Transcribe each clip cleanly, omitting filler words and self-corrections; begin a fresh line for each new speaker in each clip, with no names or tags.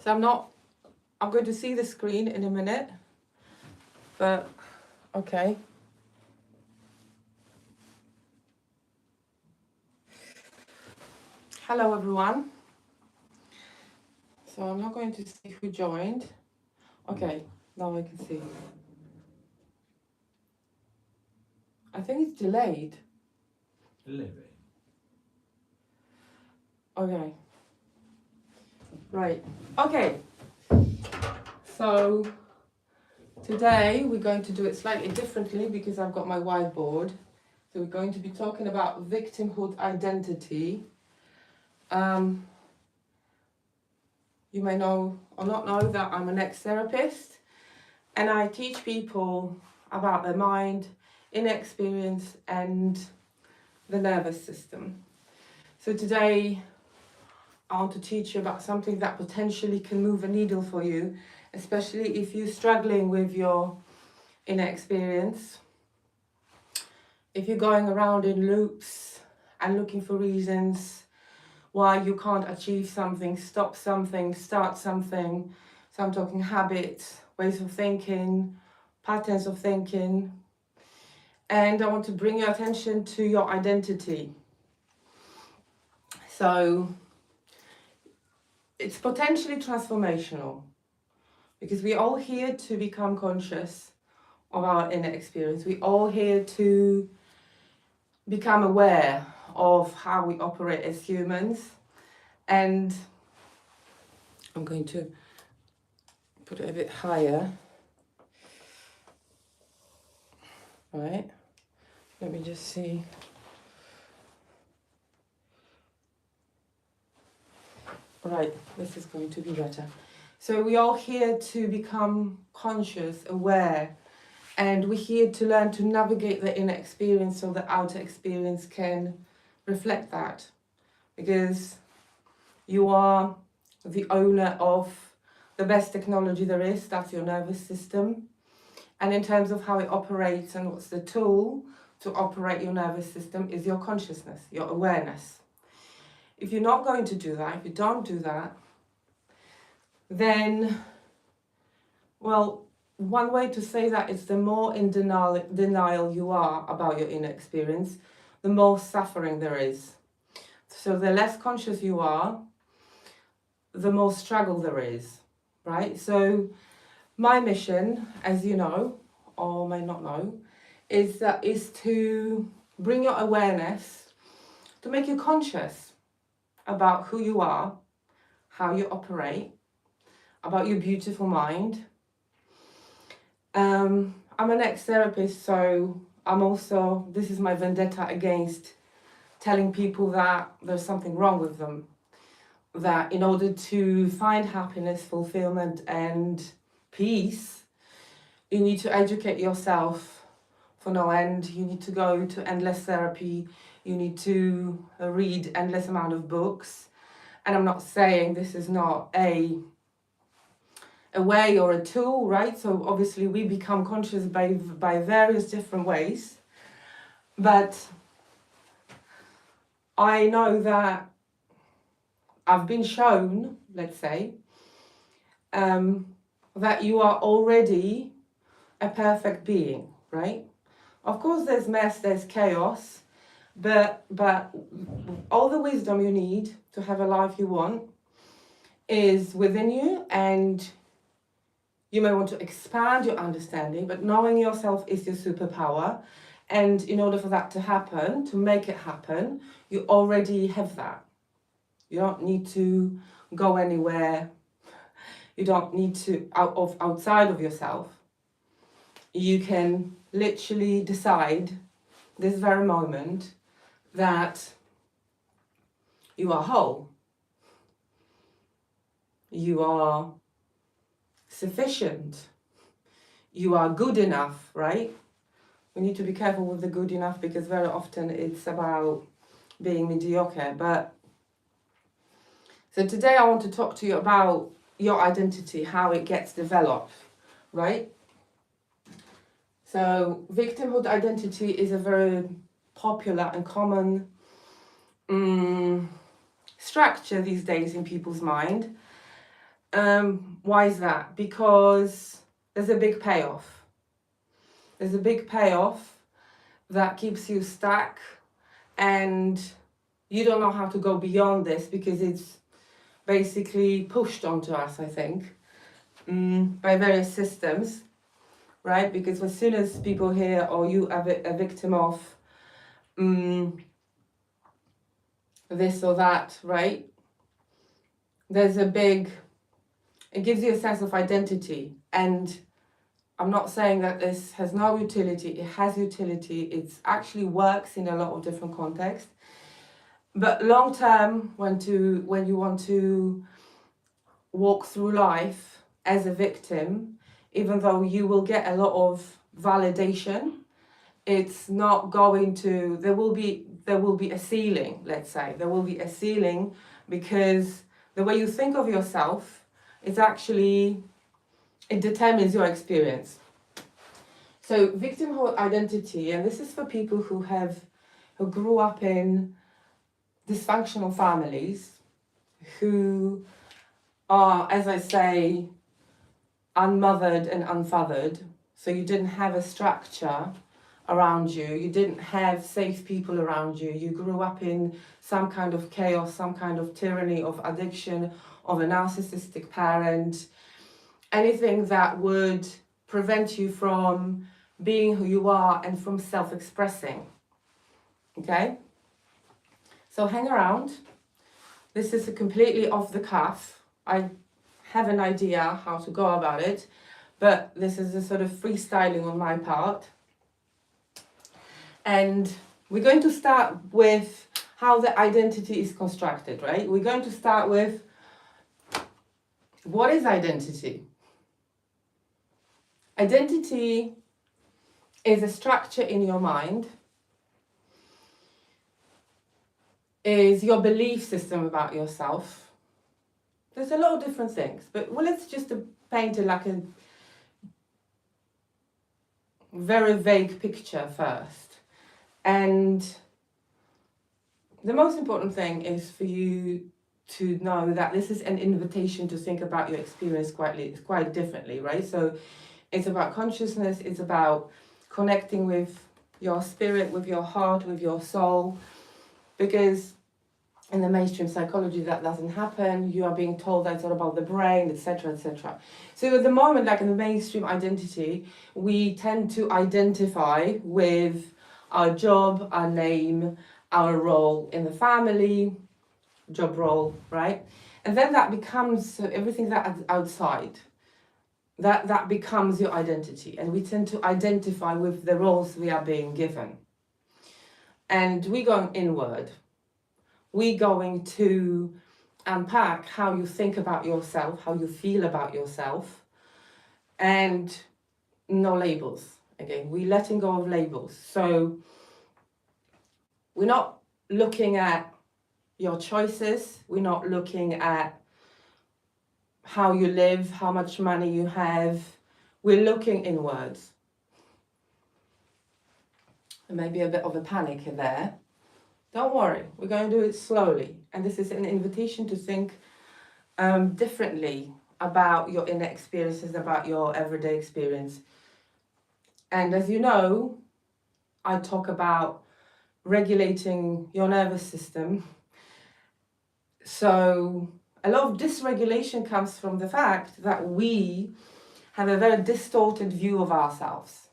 So I'm going to see the screen in a minute, but okay. Hello everyone. So I'm not going to see who joined. Okay, now I can see. I think it's delayed.
A little bit.
Okay. Right. Okay. So today we're going to do it slightly differently because I've got my whiteboard. So we're going to be talking about victimhood identity. You may know or not know that I'm an ex-therapist and I teach people about their mind, inner experience and the nervous system. So today I want to teach you about something that potentially can move a needle for you, especially if you're struggling with your inner experience. If you're going around in loops and looking for reasons why you can't achieve something, stop something, start something. So I'm talking habits, ways of thinking, patterns of thinking. And I want to bring your attention to your identity. So it's potentially transformational because we're all here to become conscious of our inner experience. We're all here to become aware of how we operate as humans. And I'm going to put it a bit higher. Right, let me just see. Right, this is going to be better. So we're all here to become conscious, aware, and we're here to learn to navigate the inner experience so the outer experience can reflect that. Because you are the owner of the best technology there is, that's your nervous system. And in terms of how it operates and what's the tool to operate your nervous system is your consciousness, your awareness. If you're not going to do that, if you don't do that, then, well, one way to say that is the more in denial you are about your inner experience, the more suffering there is. So the less conscious you are, the more struggle there is, right? So my mission, as you know, or may not know, is to bring your awareness, to make you conscious about who you are, how you operate, about your beautiful mind. I'm an ex-therapist, so this is my vendetta against telling people that there's something wrong with them. That in order to find happiness, fulfillment and peace, you need to educate yourself for no end. You need to go to endless therapy. You need to read endless amount of books. And I'm not saying this is not a way or a tool, right? So obviously we become conscious by various different ways. But I know that I've been shown, let's say, that you are already a perfect being, right? Of course there's mess, there's chaos, but all the wisdom you need to have a life you want is within you, and you may want to expand your understanding, but knowing yourself is your superpower. And in order for that to happen, to make it happen, you already have that. You don't need to go anywhere. You don't need to outside of yourself. You can literally decide this very moment that you are whole. You are sufficient. You are good enough, right? We need to be careful with the good enough because very often it's about being mediocre. But so today I want to talk to you about your identity, how it gets developed, right? So victimhood identity is a very popular and common structure these days in people's mind. Why is that? Because there's a big payoff. There's a big payoff that keeps you stuck, and you don't know how to go beyond this because it's basically pushed onto us, I think, by various systems, right? Because as soon as people hear, oh, you are a victim of this or that, right? There's a big, it gives you a sense of identity. And I'm not saying that this has no utility. It has utility. It actually works in a lot of different contexts. But long term, when you want to walk through life as a victim, even though you will get a lot of validation, it's not going to, there will be a ceiling, let's say. There will be a ceiling because the way you think of yourself is actually, it determines your experience. So victimhood identity, and this is for people who grew up in dysfunctional families, who are, as I say, unmothered and unfathered. So you didn't have a structure around you. You didn't have safe people around you. You grew up in some kind of chaos, some kind of tyranny, of addiction, of a narcissistic parent, anything that would prevent you from being who you are and from self-expressing. Okay? So hang around. This is a completely off the cuff. I have an idea how to go about it, but this is a sort of freestyling on my part. And we're going to start with how the identity is constructed, right? We're going to start with, what is identity? Identity is a structure in your mind, is your belief system about yourself. There's a lot of different things, but well, let's just paint it like a very vague picture first. And the most important thing is for you to know that this is an invitation to think about your experience quite differently, right? So it's about consciousness, it's about connecting with your spirit, with your heart, with your soul, because in the mainstream psychology that doesn't happen. You are being told that it's all about the brain, etc., etc. So at the moment, like in the mainstream identity, we tend to identify with our job, our name, our role in the family, job role, right? And then that becomes everything that's outside. That becomes your identity. And we tend to identify with the roles we are being given. And we go inward. We're going to unpack how you think about yourself, how you feel about yourself, and no labels. Again, we're letting go of labels. So we're not looking at your choices. We're not looking at how you live, how much money you have. We're looking inwards. There may be a bit of a panic in there. Don't worry, we're going to do it slowly. And this is an invitation to think differently about your inner experiences, about your everyday experience. And as you know, I talk about regulating your nervous system. So a lot of dysregulation comes from the fact that we have a very distorted view of ourselves.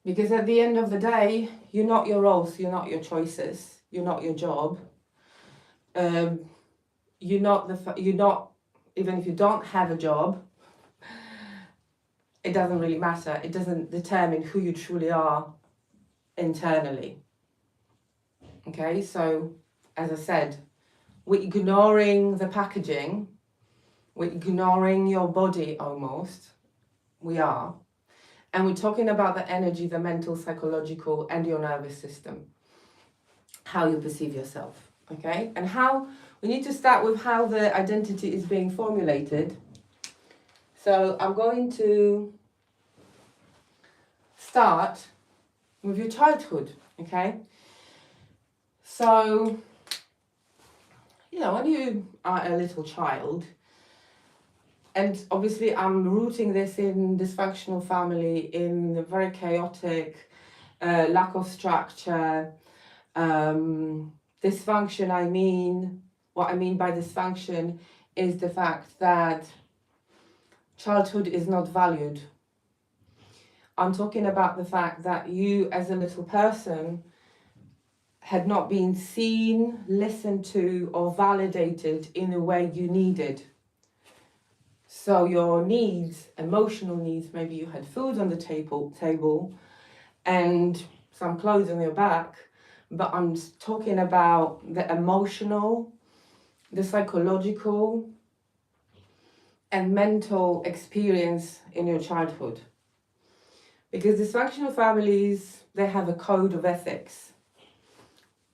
Because at the end of the day, you're not your roles, you're not your choices, you're not your job. You're not, even if you don't have a job, it doesn't really matter. It doesn't determine who you truly are internally. Okay, so as I said, we're ignoring the packaging, we're ignoring your body almost, we are. And we're talking about the energy, the mental, psychological, and your nervous system. How you perceive yourself, okay? And how, we need to start with how the identity is being formulated. So I'm going to start with your childhood, okay? So you know, when you are a little child, and obviously I'm rooting this in dysfunctional family, in a very chaotic, lack of structure, dysfunction. What I mean by dysfunction is the fact that childhood is not valued. I'm talking about the fact that you as a little person had not been seen, listened to, or validated in the way you needed. So your needs, emotional needs, maybe you had food on the table and some clothes on your back, but I'm talking about the emotional, the psychological, and mental experience in your childhood. Because dysfunctional families, they have a code of ethics.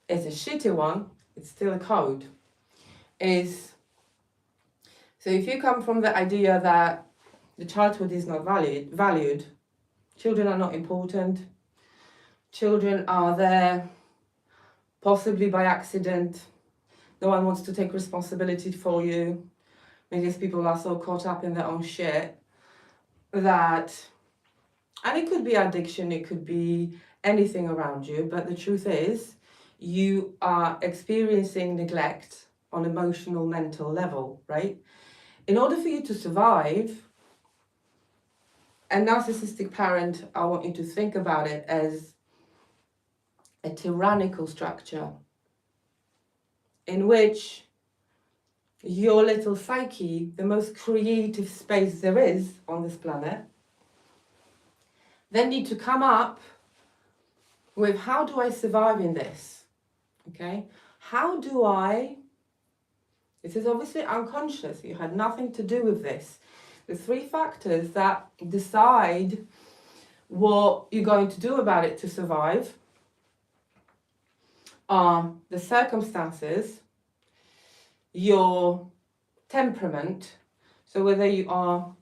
It's a shitty one, it's still a code. So if you come from the idea that the childhood is not valued, children are not important, children are there possibly by accident, no one wants to take responsibility for you, because people are so caught up in their own shit that, and it could be addiction, it could be anything around you, but the truth is, you are experiencing neglect on emotional, mental level, right? In order for you to survive, a narcissistic parent, I want you to think about it as a tyrannical structure in which your little psyche, the most creative space there is on this planet, then need to come up with, how do I survive in this? Okay? How do I, this is obviously unconscious, you had nothing to do with this. The three factors that decide what you're going to do about it to survive are the circumstances, your temperament, so whether you are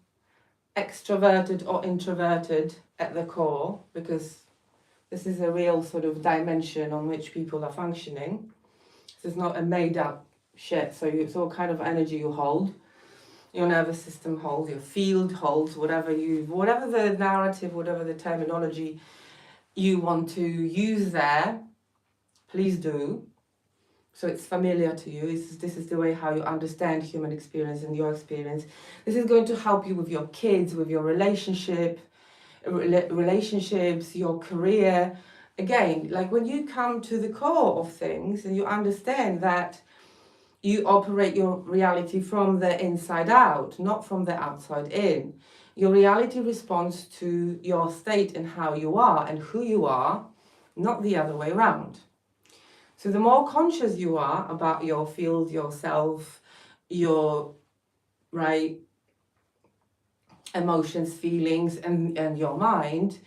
extroverted or introverted at the core, because this is a real sort of dimension on which people are functioning. This is not a made up shit, so it's all kind of energy you hold, your nervous system holds, your field holds, whatever the narrative, whatever the terminology you want to use there, please do. So it's familiar to you. This is the way how you understand human experience and your experience. This is going to help you with your kids, with your relationships, your career. Again, like when you come to the core of things and you understand that you operate your reality from the inside out, not from the outside in. Your reality responds to your state and how you are and who you are, not the other way around. So the more conscious you are about your field, yourself, your emotions, feelings, and your mind,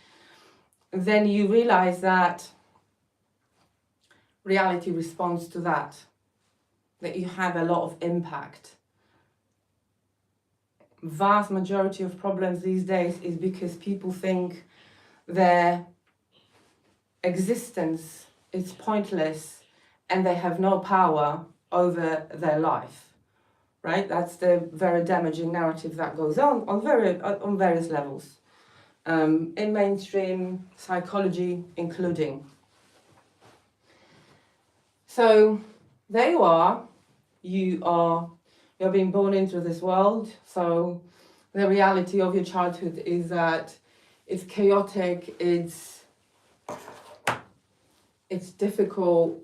then you realize that reality responds to that you have a lot of impact. Vast majority of problems these days is because people think their existence is pointless and they have no power over their life, right? That's the very damaging narrative that goes on various levels, in mainstream psychology including. So there you are, you're being born into this world, so the reality of your childhood is that it's chaotic, it's difficult.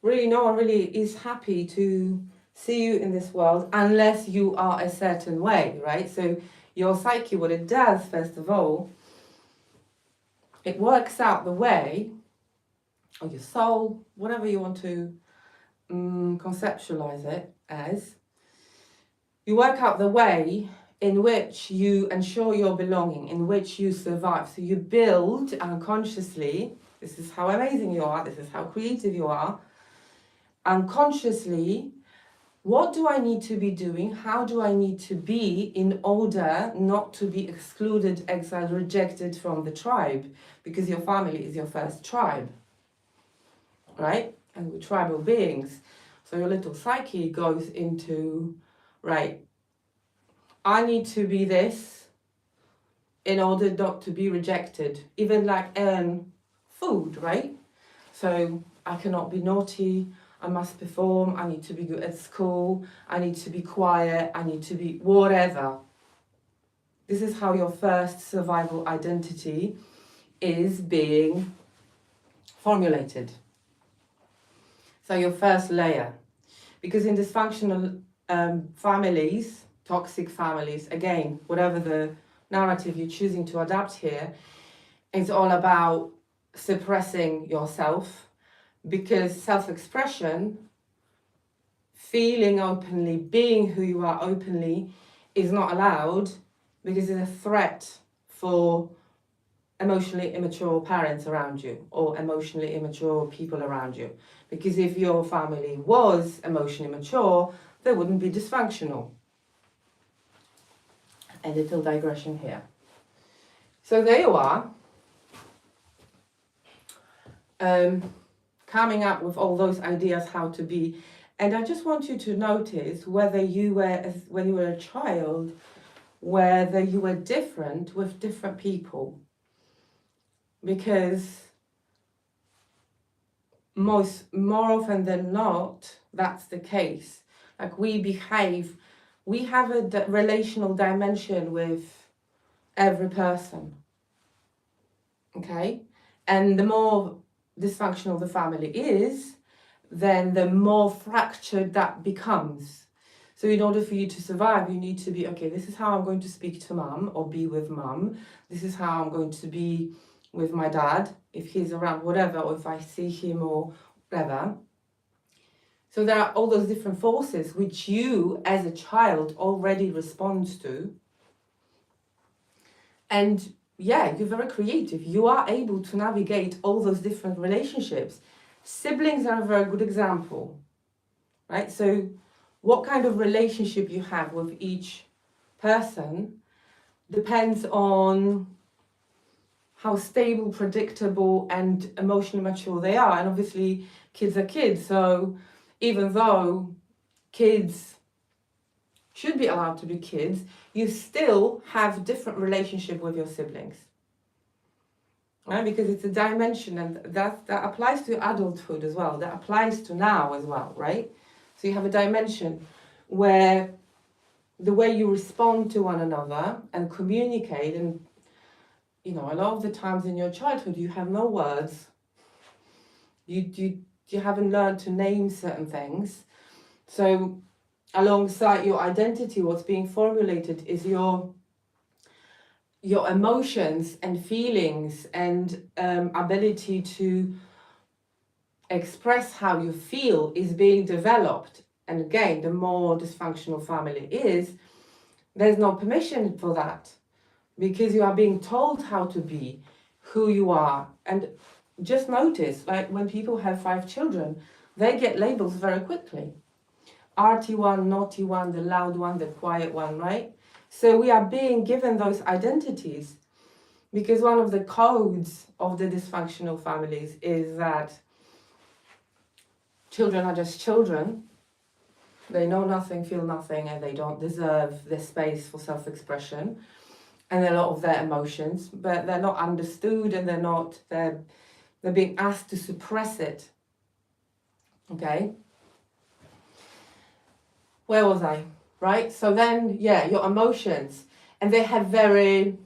Really, no one really is happy to see you in this world unless you are a certain way, right? So your psyche, what it does, first of all, it works out the way, or your soul, whatever you want to conceptualize it as, you work out the way in which you ensure your belonging, in which you survive. So you build unconsciously, this is how amazing you are, this is how creative you are, unconsciously, what do I need to be doing? How do I need to be in order not to be excluded, exiled, rejected from the tribe? Because your family is your first tribe, right? And we're tribal beings. So your little psyche goes into, right, I need to be this in order not to be rejected. Even like food, right? So I cannot be naughty, I must perform, I need to be good at school, I need to be quiet, I need to be whatever. This is how your first survival identity is being formulated. So your first layer. Because in dysfunctional families, toxic families, again, whatever the narrative you're choosing to adapt here, it's all about suppressing yourself, because self-expression, feeling openly, being who you are openly, is not allowed because it's a threat for emotionally immature parents around you or emotionally immature people around you. Because if your family was emotionally mature, they wouldn't be dysfunctional. A little digression here. So there you are, coming up with all those ideas how to be. And I just want you to notice whether you were, when you were a child, whether you were different with different people. Because more often than not, that's the case. Like we have a relational dimension with every person. Okay? And the more dysfunctional the family is, then the more fractured that becomes. So in order for you to survive, you need to be, okay, this is how I'm going to speak to mum or be with mum. This is how I'm going to be with my dad, if he's around, whatever, or if I see him or whatever. So there are all those different forces which you as a child already respond to. And yeah, you're very creative. You are able to navigate all those different relationships. Siblings are a very good example, right? So what kind of relationship you have with each person depends on how stable, predictable, and emotionally mature they are. And obviously, kids are kids. So even though kids should be allowed to be kids, you still have different relationship with your siblings. Right? Because it's a dimension, and that applies to adulthood as well. That applies to now as well, right? So you have a dimension where the way you respond to one another and communicate, and you know, a lot of the times in your childhood you have no words. You haven't learned to name certain things. So alongside your identity, what's being formulated is your emotions and feelings and ability to express how you feel is being developed. And again, the more dysfunctional family is, there's no permission for that, because you are being told how to be, who you are. And just notice, like when people have 5 children, they get labels very quickly. Arty one, naughty one, the loud one, the quiet one, right? So we are being given those identities because one of the codes of the dysfunctional families is that children are just children. They know nothing, feel nothing, and they don't deserve the space for self-expression and a lot of their emotions, but they're not understood, and they're being asked to suppress it. Okay? Where was I? Right? So then, yeah, your emotions, and they have very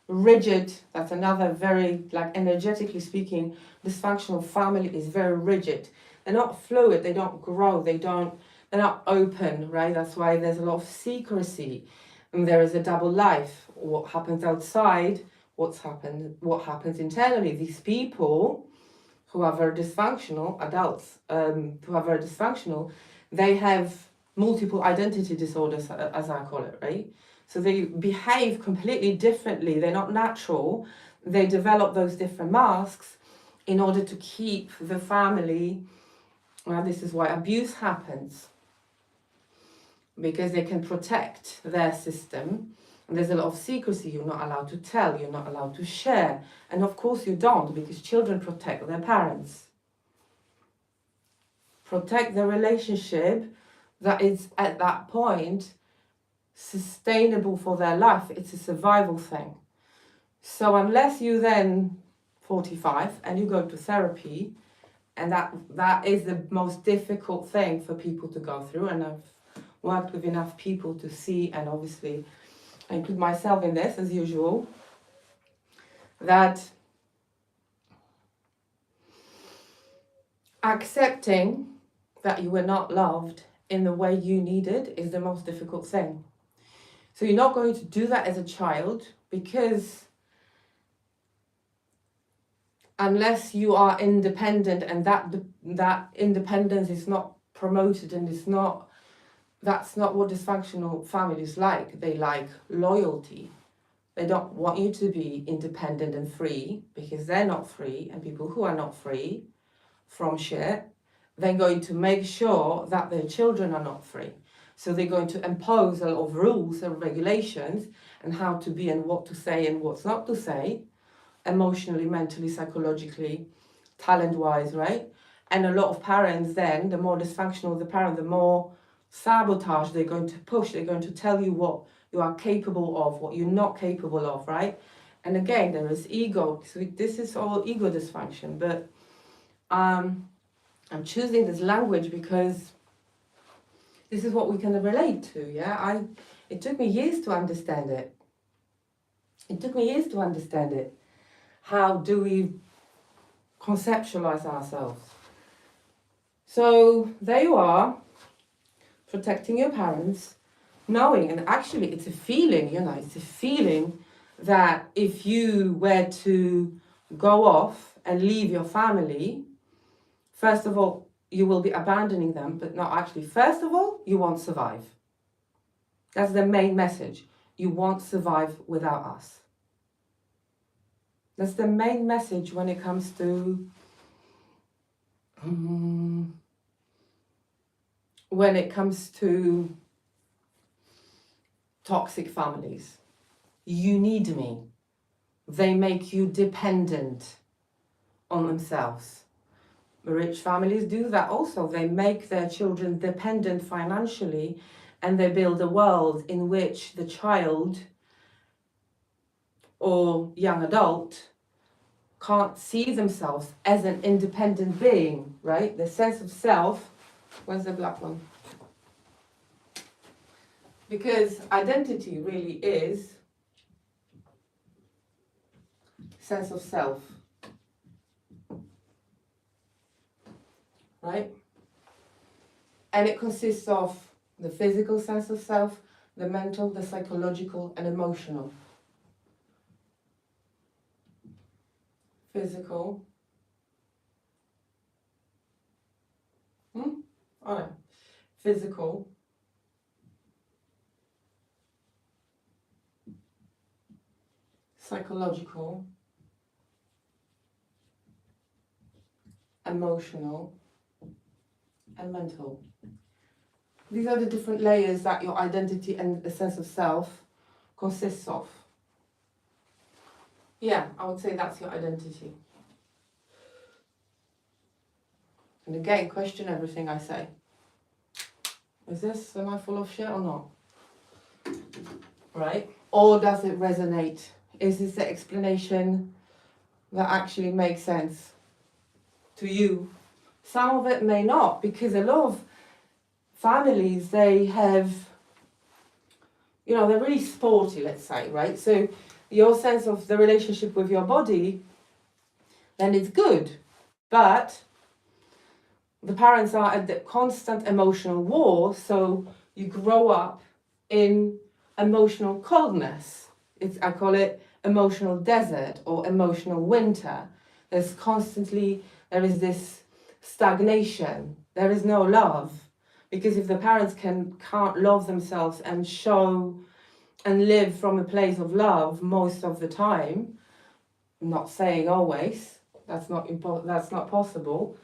rigid, that's another very, like energetically speaking, dysfunctional family is very rigid. They're not fluid, they don't grow, they're not open, right? That's why there's a lot of secrecy, and there is a double life. What happens outside, what happens internally. These people who are very dysfunctional, adults who are very dysfunctional, they have multiple identity disorders, as I call it, right? So they behave completely differently. They're not natural. They develop those different masks in order to keep the family. Well, this is why abuse happens, because they can protect their system. And there's a lot of secrecy. You're not allowed to tell. You're not allowed to share. And of course you don't, because children protect their parents. protect the relationship that is at that point sustainable for their life. It's a survival thing. So unless you then 45 and you go to therapy, and that is the most difficult thing for people to go through, and I've worked with enough people to see, and obviously I include myself in this as usual, that accepting that you were not loved in the way you needed is the most difficult thing. So you're not going to do that as a child, because unless you are independent, and that independence is not promoted, and that's not what dysfunctional families like. They like loyalty. They don't want you to be independent and free, because they're not free, and people who are not free from shit, they're going to make sure that their children are not free. So they're going to impose a lot of rules and regulations and how to be and what to say and what's not to say, emotionally, mentally, psychologically, talent-wise, right? And a lot of parents then, the more dysfunctional the parent, the more sabotage they're going to push. They're going to tell you what you are capable of, what you're not capable of, right? And again, there is ego. So this is all ego dysfunction. But I'm choosing this language because this is what we can relate to, yeah? It took me years to understand it. How do we conceptualize ourselves? So there you are, protecting your parents, knowing, and actually it's a feeling, it's a feeling that if you were to go off and leave your family, first of all, you will be abandoning them, but not actually. First of all, you won't survive. That's the main message. You won't survive without us. That's the main message when it comes to toxic families. You need me. They make you dependent on themselves. Rich families do that also. They make their children dependent financially, and they build a world in which the child or young adult can't see themselves as an independent being, right? The sense of self. Where's the black one? Because identity really is sense of self, right? And it consists of the physical sense of self, the mental, the psychological, and emotional. Physical. All right. Physical. Psychological. Emotional. And mental. These are the different layers that your identity and the sense of self consists of. Yeah, I would say that's your identity. And again, question everything I say. Am I full of shit or not? Right? Or does it resonate? Is this the explanation that actually makes sense to you? Some of it may not, because a lot of families, they have, they're really sporty, let's say, right? So your sense of the relationship with your body, then it's good. But the parents are at the constant emotional war, so you grow up in emotional coldness. I call it emotional desert or emotional winter. There is this stagnation. There is no love. Because if the parents can't love themselves and show and live from a place of love most of the time, I'm not saying always, that's not possible,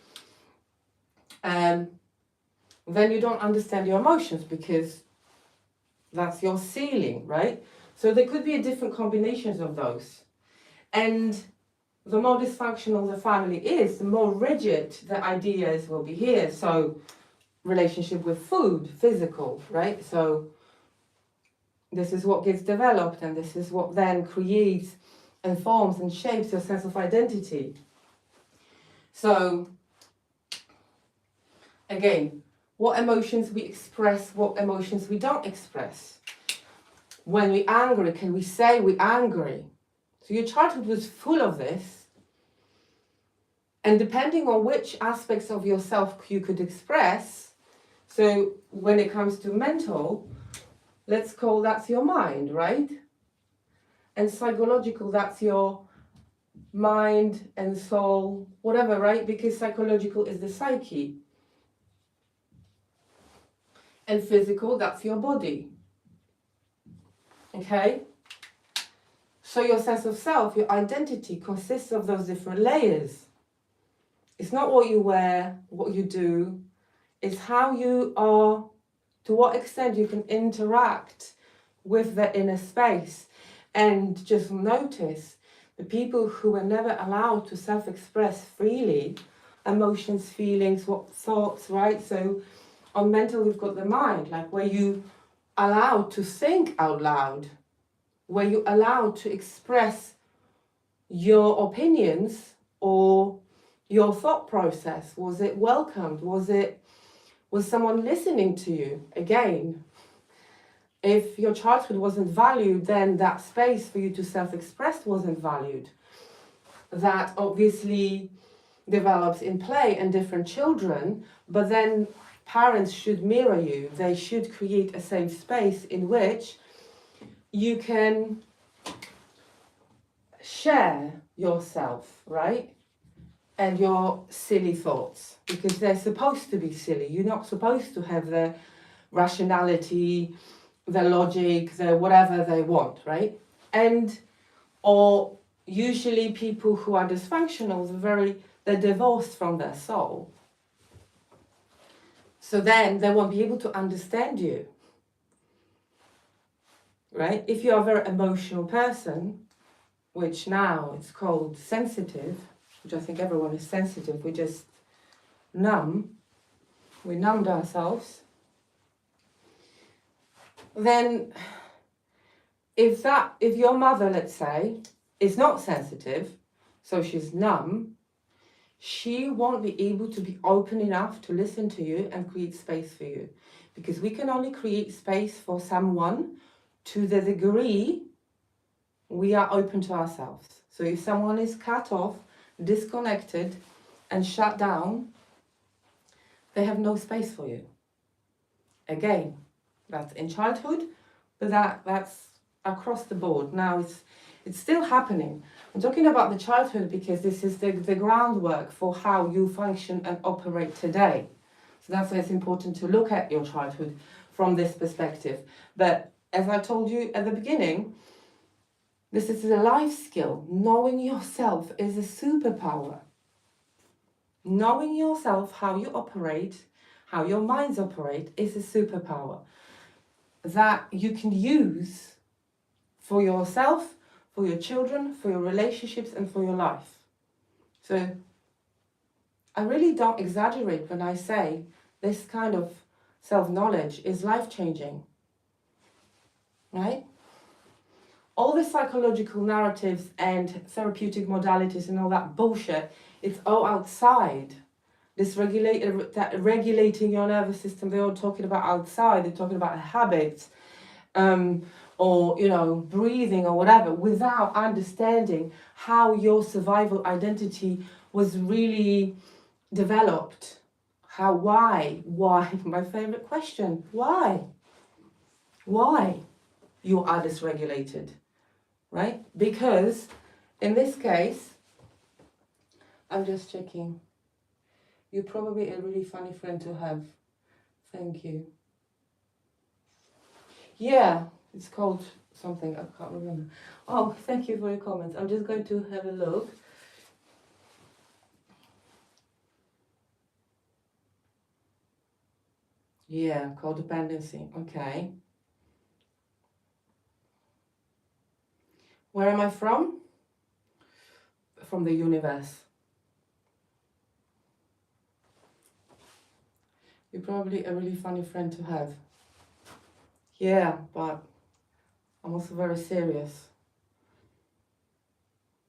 then you don't understand your emotions, because that's your ceiling, right? So there could be different combinations of those. And the more dysfunctional the family is, the more rigid the ideas will be here. So relationship with food, physical, right? So this is what gets developed, and this is what then creates and forms and shapes your sense of identity. So again, what emotions we express, what emotions we don't express. When we're angry, can we say we're angry? So your childhood was full of this. And depending on which aspects of yourself you could express, so when it comes to mental, let's call that's your mind, right? And psychological, that's your mind and soul, whatever, right? Because psychological is the psyche. And physical, that's your body. Okay? So your sense of self, your identity consists of those different layers. It's not what you wear, what you do, it's how you are, to what extent you can interact with the inner space. And just notice the people who were never allowed to self-express freely, emotions, feelings, what thoughts, right? So on mental, we've got the mind, like where you allowed to think out loud, where you allowed to express your opinions or your thought process. Was it welcomed? Was someone listening to you? Again, if your childhood wasn't valued, then that space for you to self-express wasn't valued. That obviously develops in play and different children, but then parents should mirror you. They should create a safe space in which you can share yourself, right? And your silly thoughts, because they're supposed to be silly. You're not supposed to have the rationality, the logic, the whatever they want, right? And, or usually people who are dysfunctional, they're divorced from their soul. So then they won't be able to understand you, right? If you're a very emotional person, which now it's called sensitive, which I think everyone is sensitive, we just numb, we numbed ourselves, then if your mother, let's say, is not sensitive, so she's numb, she won't be able to be open enough to listen to you and create space for you. Because we can only create space for someone to the degree we are open to ourselves. So if someone is cut off, disconnected, and shut down, they have no space for you. Again, that's in childhood, but that's across the board. Now it's still happening. I'm talking about the childhood because this is the groundwork for how you function and operate today. So that's why it's important to look at your childhood from this perspective. But as I told you at the beginning, this is a life skill. Knowing yourself is a superpower. Knowing yourself, how you operate, how your minds operate, is a superpower that you can use for yourself, for your children, for your relationships, and for your life. So I really don't exaggerate when I say this kind of self-knowledge is life-changing, right? All the psychological narratives and therapeutic modalities and all that bullshit, it's all outside. Regulating your nervous system, they're all talking about outside, they're talking about habits, or breathing or whatever, without understanding how your survival identity was really developed. Why, my favorite question, why you are dysregulated, right? Because in this case, I'm just checking, you're probably a really funny friend to have. Thank you. Yeah, it's called something, I can't remember. Oh, thank you for your comments. I'm just going to have a look. Yeah, codependency, okay. Where am I from? from the universe. You're probably a really funny friend to have. Yeah, but I'm also very serious.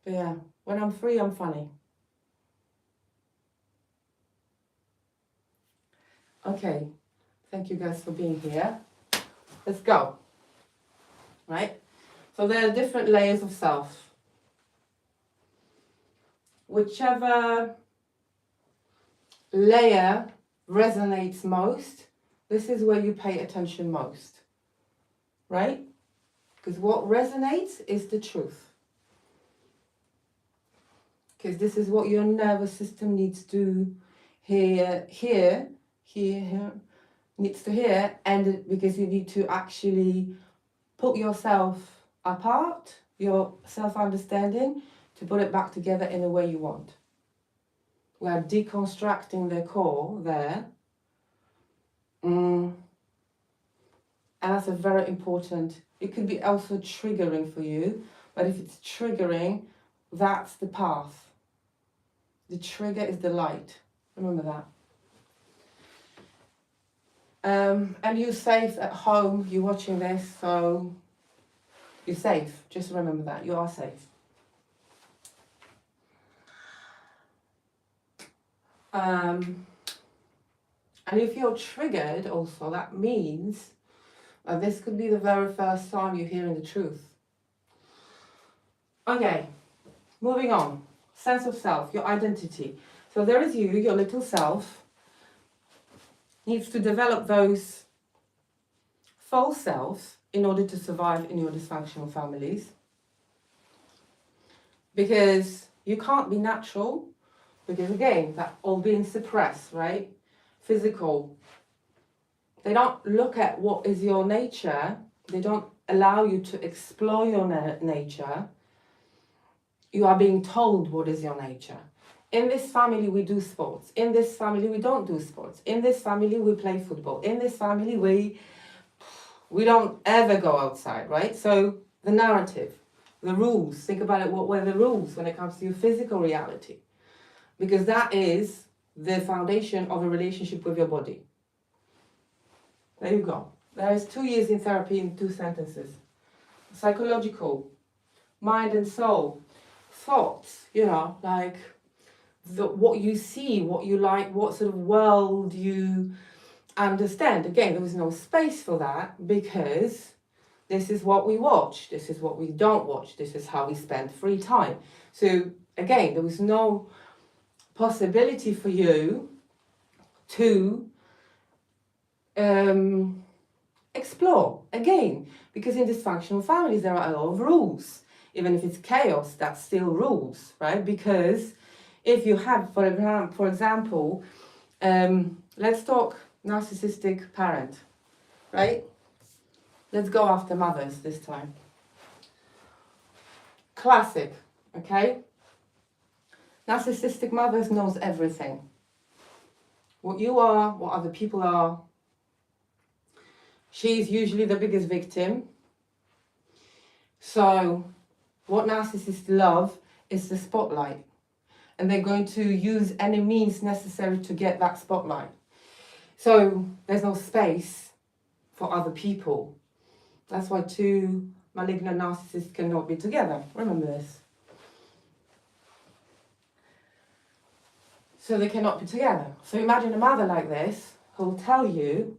But yeah, when I'm free, I'm funny. Okay, thank you guys for being here. Let's go. Right? So there are different layers of self. Whichever layer resonates most, this is where you pay attention most. Right? Because what resonates is the truth. Because this is what your nervous system needs to hear, needs to hear, and because you need to actually put yourself apart, your self-understanding, to put it back together in the way you want. We are deconstructing the core there. And that's a very important, it could be also triggering for you, but if it's triggering, that's the path. The trigger is the light. Remember that. And you're safe at home, you're watching this, so you're safe. Just remember that, you are safe. And if you're triggered also, that means this could be the very first time you're hearing the truth. Okay, moving on. Sense of self, your identity. So there is you, your little self, needs to develop those false selves in order to survive in your dysfunctional families. Because you can't be natural, because again, that all being suppressed, right? Physical. They don't look at what is your nature. They don't allow you to explore your nature. You are being told what is your nature. In this family, we do sports. In this family, we don't do sports. In this family, we play football. In this family, we don't ever go outside, right? So the narrative, the rules, think about it, what were the rules when it comes to your physical reality? Because that is the foundation of a relationship with your body. There you go. There is 2 years in therapy in 2 sentences. Psychological, mind and soul, thoughts, like what you see, what you like, what sort of world you understand. Again, there was no space for that because this is what we watch, this is what we don't watch, this is how we spend free time. So again, there was no possibility for you to explore, again, because in dysfunctional families there are a lot of rules. Even if it's chaos, that's still rules, right? Because if you have, for example, let's talk narcissistic parent, right? Let's go after mothers this time. Classic, okay? Narcissistic mothers knows everything. What you are, what other people are. She's usually the biggest victim. So what narcissists love is the spotlight. And they're going to use any means necessary to get that spotlight. So there's no space for other people. That's why 2 malignant narcissists cannot be together. Remember this. So they cannot be together. So imagine a mother like this who'll tell you,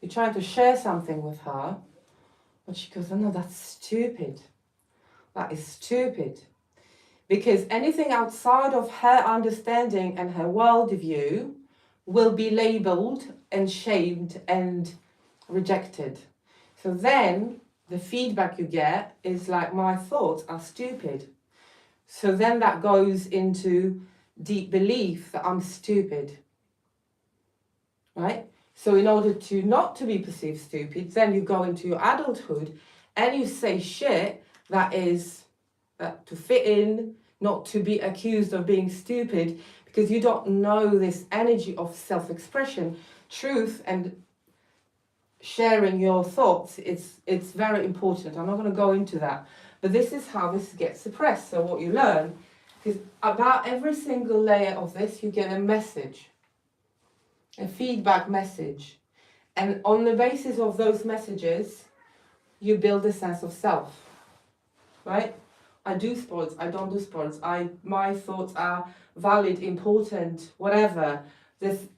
you're trying to share something with her, but she goes, oh no, that's stupid. That is stupid. Because anything outside of her understanding and her worldview will be labeled and shamed and rejected. So then the feedback you get is like, my thoughts are stupid. So then that goes into deep belief that I'm stupid, right? So in order to not to be perceived stupid, then you go into your adulthood and you say shit that is to fit in, not to be accused of being stupid, because you don't know this energy of self-expression, truth, and sharing your thoughts. It's very important. I'm not going to go into that, but this is how this gets suppressed. So what you learn Because about every single layer of this, you get a message, a feedback message. And on the basis of those messages, you build a sense of self, right? I do sports, I don't do sports, my thoughts are valid, important, whatever.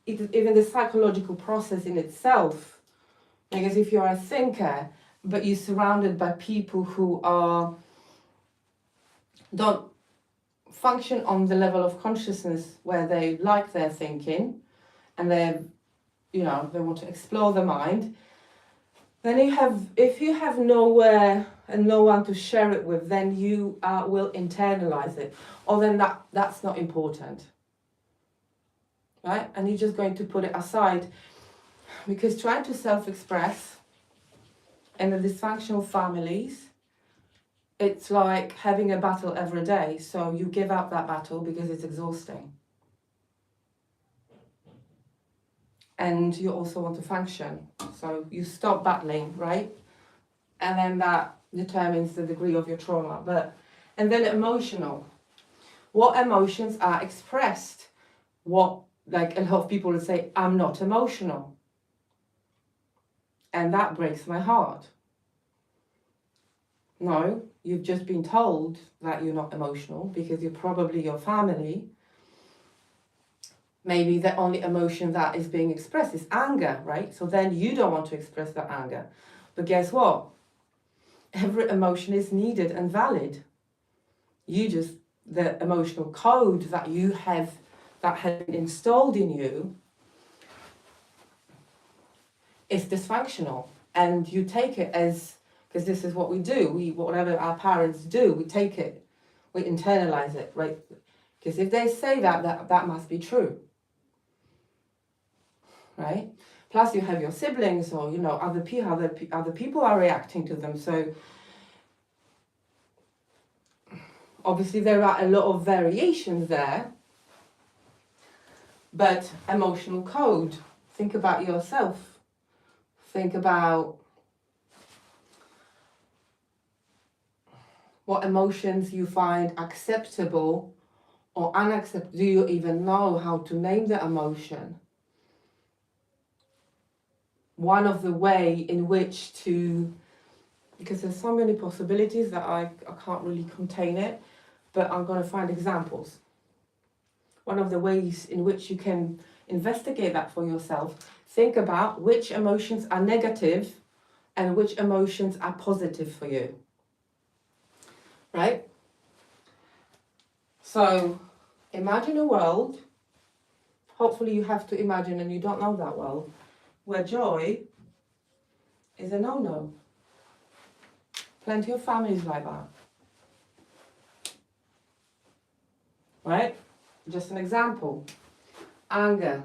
Even the psychological process in itself, because if you're a thinker, but you're surrounded by people who don't function on the level of consciousness where they like their thinking and they want to explore the mind, then if you have nowhere and no one to share it with, then you will internalize it, or then that's not important, right? And you're just going to put it aside, because trying to self-express in the dysfunctional families, it's like having a battle every day. So you give up that battle because it's exhausting. And you also want to function. So you stop battling, right? And then that determines the degree of your trauma. And then emotional. What emotions are expressed? Like a lot of people would say, I'm not emotional. And that breaks my heart. No, you've just been told that you're not emotional because you're probably your family. Maybe the only emotion that is being expressed is anger, right? So then you don't want to express that anger. But guess what? Every emotion is needed and valid. The emotional code that you have, that has been installed in you, is dysfunctional. And you take it as, because this is what we do, whatever our parents do, we take it, we internalize it, right? Because if they say that must be true, right? Plus you have your siblings, or other people are reacting to them. So obviously there are a lot of variations there, but emotional code. Think about yourself. Think about what emotions you find acceptable or unacceptable. Do you even know how to name the emotion? One of the way in which to, because there's so many possibilities that I can't really contain it, but I'm going to find examples. One of the ways in which you can investigate that for yourself, think about which emotions are negative and which emotions are positive for you. Right? So imagine a world, hopefully you have to imagine and you don't know that world, where joy is a no-no. Plenty of families like that. Right? Just an example. Anger.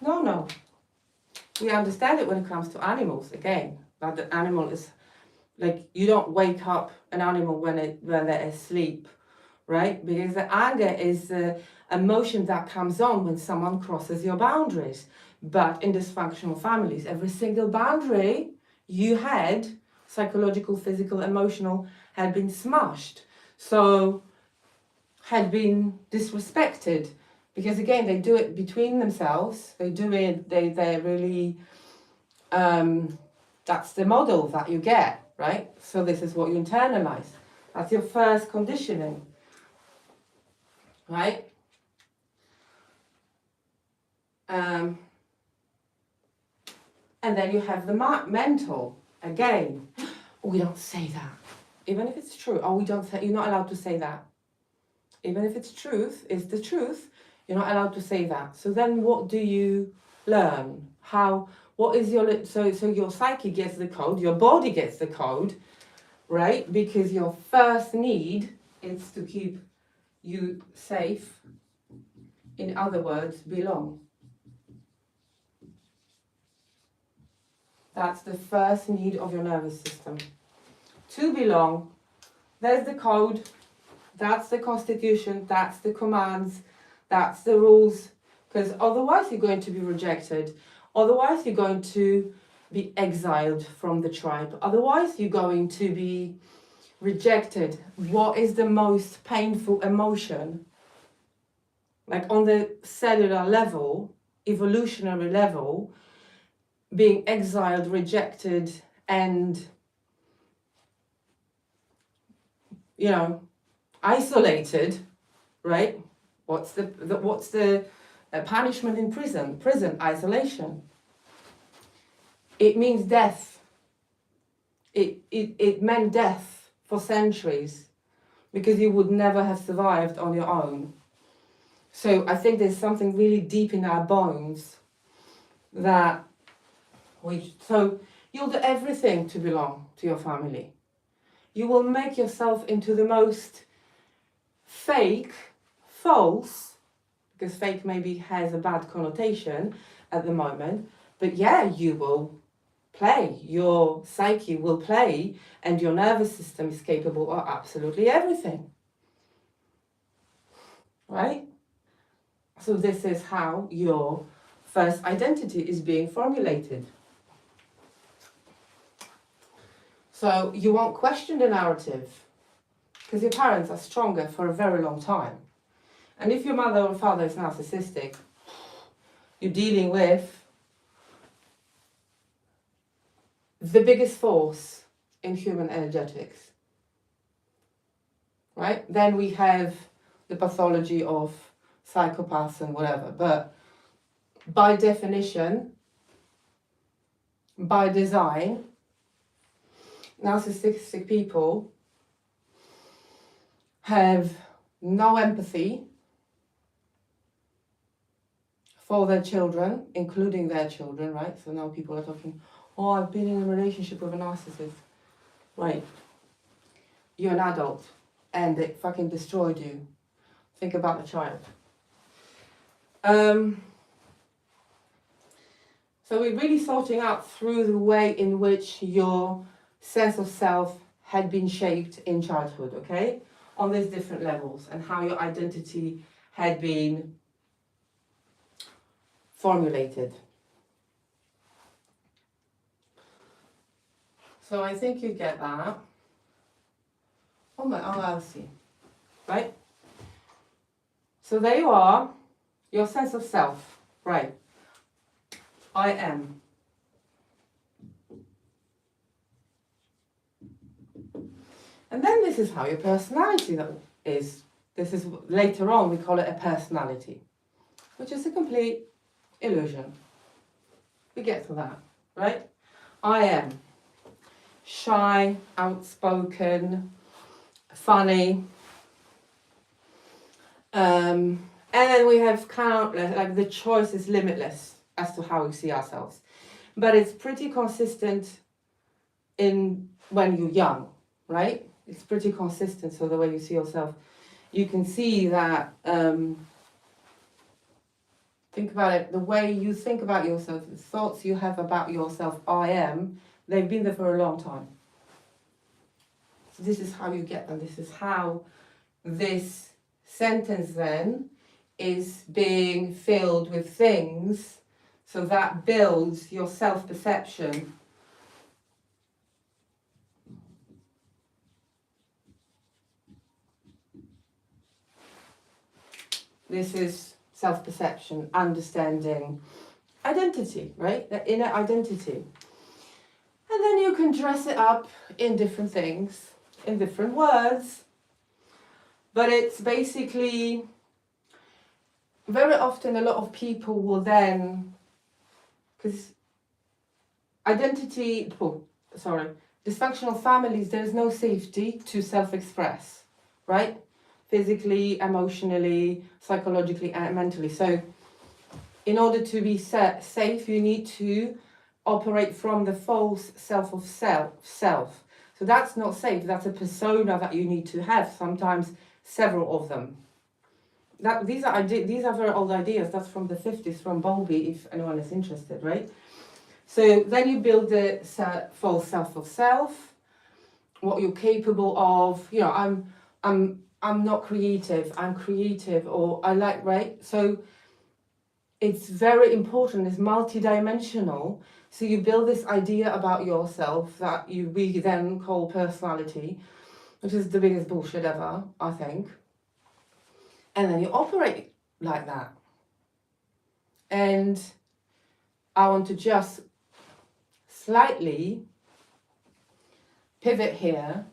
No. We understand it when it comes to animals, again, that the animal is, like, you don't wake up an animal when they're asleep, right? Because the anger is the emotion that comes on when someone crosses your boundaries. But in dysfunctional families, every single boundary you had, psychological, physical, emotional, had been smashed. So, had been disrespected. Because again, they do it between themselves. They really, that's the model that you get, right? So this is what you internalize. That's your first conditioning, right? And then you have the mental, again. Oh, we don't say that. Even if it's true. Oh, we don't say, you're not allowed to say that. Even if it's the truth, you're not allowed to say that. So then what do you learn? What is so your psyche gets the code, your body gets the code, right? Because your first need is to keep you safe. In other words, belong. That's the first need of your nervous system. To belong. There's the code. That's the constitution. That's the commands. That's the rules. Because otherwise you're going to be rejected. Otherwise you're going to be exiled from the tribe. Otherwise you're going to be rejected. What is the most painful emotion? Like on the cellular level, evolutionary level, being exiled, rejected, and, you know, isolated, right? What's the punishment in prison? Prison, isolation. It means death. It meant death for centuries because you would never have survived on your own. So I think there's something really deep in our bones that so you'll do everything to belong to your family. You will make yourself into the most fake, false, because fake maybe has a bad connotation at the moment, but yeah, you will play, your psyche will play, and your nervous system is capable of absolutely everything, right? So this is how your first identity is being formulated. So you won't question the narrative because your parents are stronger for a very long time. And if your mother or father is narcissistic, you're dealing with the biggest force in human energetics, right? Then we have the pathology of psychopaths and whatever. But by definition, by design, narcissistic people have no empathy for their children, including their children, right? So now people are talking, oh, I've been in a relationship with a narcissist. Right. You're an adult and it fucking destroyed you. Think about the child. So we're really sorting out through the way in which your sense of self had been shaped in childhood, okay? On these different levels, and how your identity had been formulated. So I think you get that. Oh, I'll see. Right? So there you are, your sense of self. Right. I am. And then this is how your personality is. This is, later on, we call it a personality, which is a complete illusion. We get to that, right? I am shy, outspoken, funny. And then we have countless, like the choice is limitless as to how we see ourselves. But it's pretty consistent in when you're young, right? It's pretty consistent, so the way you see yourself. You can see that, think about it, the way you think about yourself, the thoughts you have about yourself, I am, they've been there for a long time. So this is how you get them. This is how this sentence then is being filled with things, so that builds your self-perception. This is self-perception, understanding, identity, right? The inner identity. And then you can dress it up in different things, in different words. But it's basically, very often a lot of people will then, because dysfunctional families, there is no safety to self-express, right? Physically, emotionally, psychologically, and mentally. So in order to be safe, you need to operate from the false self of self. So that's not safe. That's a persona that you need to have, sometimes several of them. These are very old ideas. That's from the 50s, from Bowlby, if anyone is interested, right? So then you build the false self of self, what you're capable of. You know, I'm not creative, I'm creative, or I like, right? So it's very important, it's multidimensional. So you build this idea about yourself that we then call personality. which is the biggest bullshit ever, I think. And then you operate like that. And I want to just slightly pivot here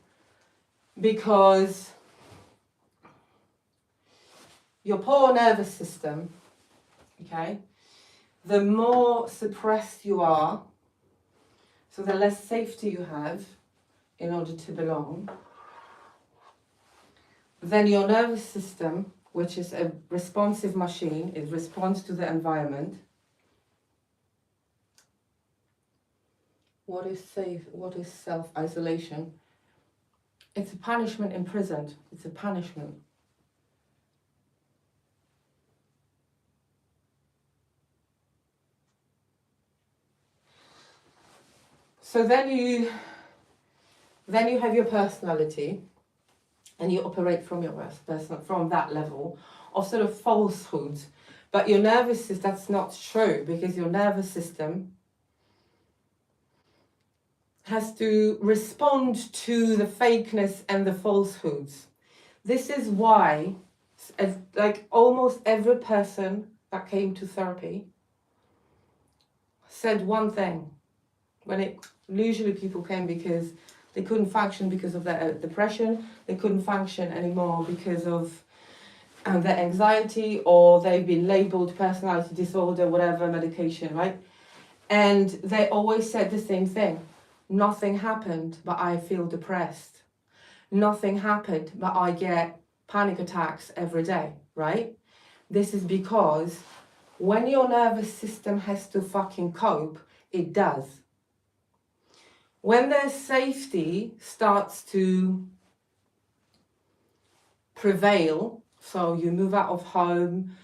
because your poor nervous system, okay, the more suppressed you are, so the less safety you have in order to belong, then your nervous system, which is a responsive machine, it responds to the environment. What is safe? What is self-isolation? It's a punishment imprisoned. It's a punishment. So then you have your personality, and you operate from your person from that level of sort of falsehoods. But your nervous system, that's not true, because your nervous system has to respond to the fakeness and the falsehoods. This is why, like almost every person that came to therapy said one thing. Usually people came because they couldn't function because of their depression, they couldn't function anymore because of their anxiety, or they've been labeled personality disorder, whatever, medication, right? And they always said the same thing. Nothing happened, but I feel depressed. Nothing happened, but I get panic attacks every day, right? This is because when your nervous system has to fucking cope, it does. When their safety starts to prevail, so you move out of home,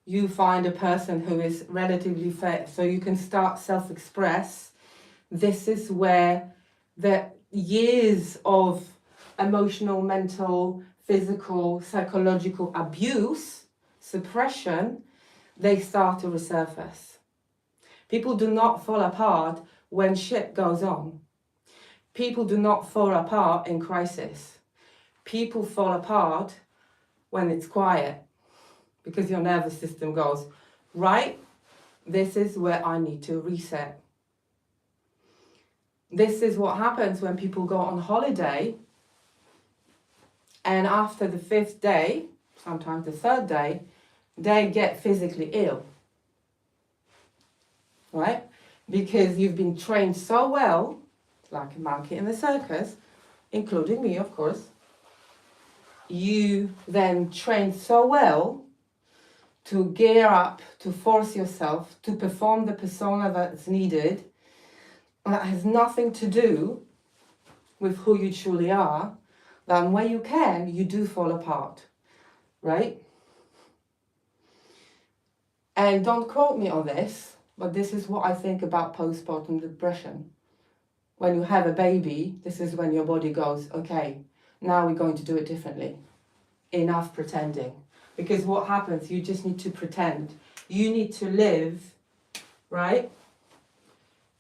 you find a person who is relatively fair, so you can start self-express, this is where the years of emotional, mental, physical, psychological abuse, suppression, they start to resurface. People do not fall apart when shit goes on. People do not fall apart in crisis. People fall apart when it's quiet, because your nervous system goes, right, this is where I need to reset. This is what happens when people go on holiday, and after the 5th day, sometimes the 3rd day, they get physically ill, right? Because you've been trained so well, like a monkey in the circus, including me, of course. You then train so well to gear up, to force yourself, to perform the persona that's needed, that has nothing to do with who you truly are, then when you can, you do fall apart, right? And don't quote me on this, but this is what I think about postpartum depression. When you have a baby, this is when your body goes, okay, now we're going to do it differently. Enough pretending. Because what happens, you just need to pretend. You need to live, right?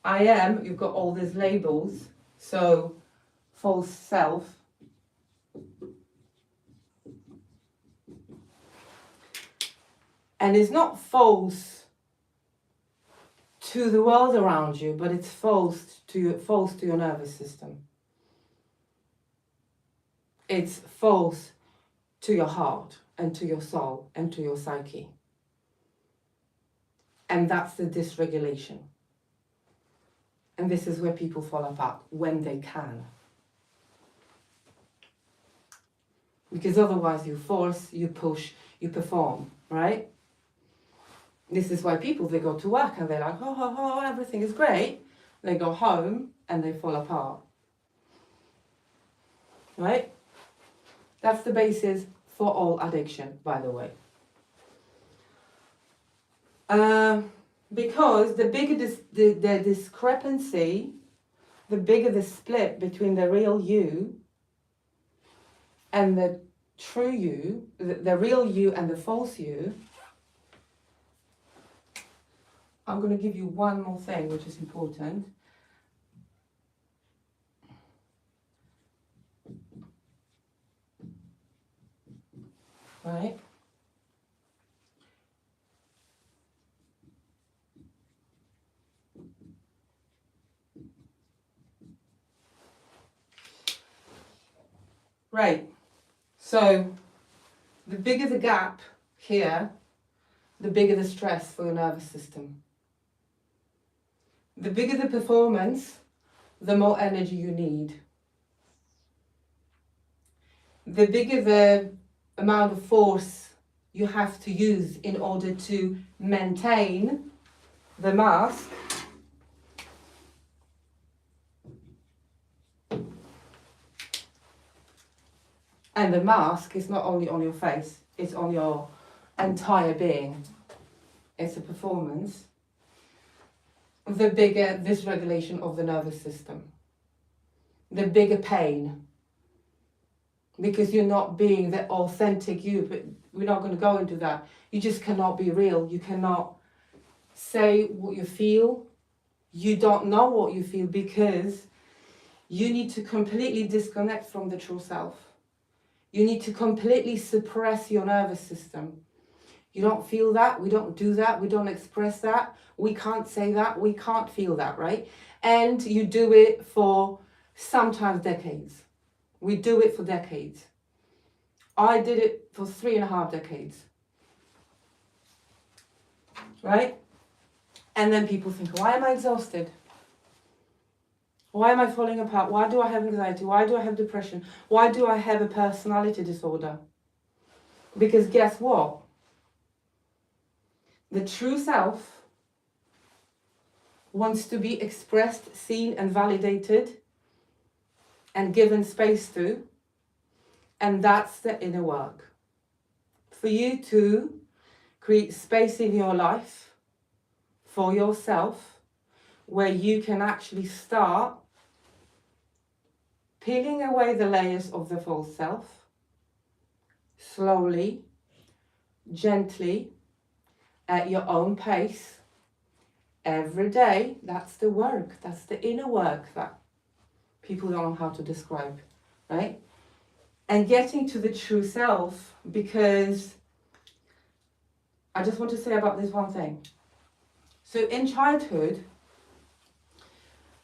I am, you've got all these labels, so false self. And it's not false to the world around you, but it's false to your nervous system. It's false to your heart and to your soul and to your psyche. And that's the dysregulation. And this is where people fall apart, when they can. Because otherwise you force, you push, you perform, right? This is why people, they go to work and they're like, oh, everything is great. They go home and they fall apart. Right? That's the basis for all addiction, by the way. Because the bigger the discrepancy, the bigger the split between the real you and the true you, the real you and the false you. I'm going to give you one more thing which is important. right? Right, so the bigger the gap here, the bigger the stress for your nervous system. The bigger the performance, the more energy you need. The bigger the amount of force you have to use in order to maintain the mask, and the mask is not only on your face, it's on your entire being. It's a performance. The bigger dysregulation of the nervous system, the bigger pain, because you're not being the authentic you. But we're not going to go into that. You just cannot be real. You cannot say what you feel. You don't know what you feel because you need to completely disconnect from the true self. You need to completely suppress your nervous system. You don't feel that, we don't do that, we don't express that, we can't say that, we can't feel that, right? And you do it for sometimes decades. We do it for decades. I did it for 3.5 decades. Right? And then people think, why am I exhausted? Why am I falling apart? Why do I have anxiety? Why do I have depression? Why do I have a personality disorder? Because guess what? The true self wants to be expressed, seen and validated and given space to, and that's the inner work. For you to create space in your life for yourself where you can actually start peeling away the layers of the false self, slowly, gently, at your own pace, every day. That's the work, that's the inner work that people don't know how to describe, right? And getting to the true self, because I just want to say about this one thing. So in childhood,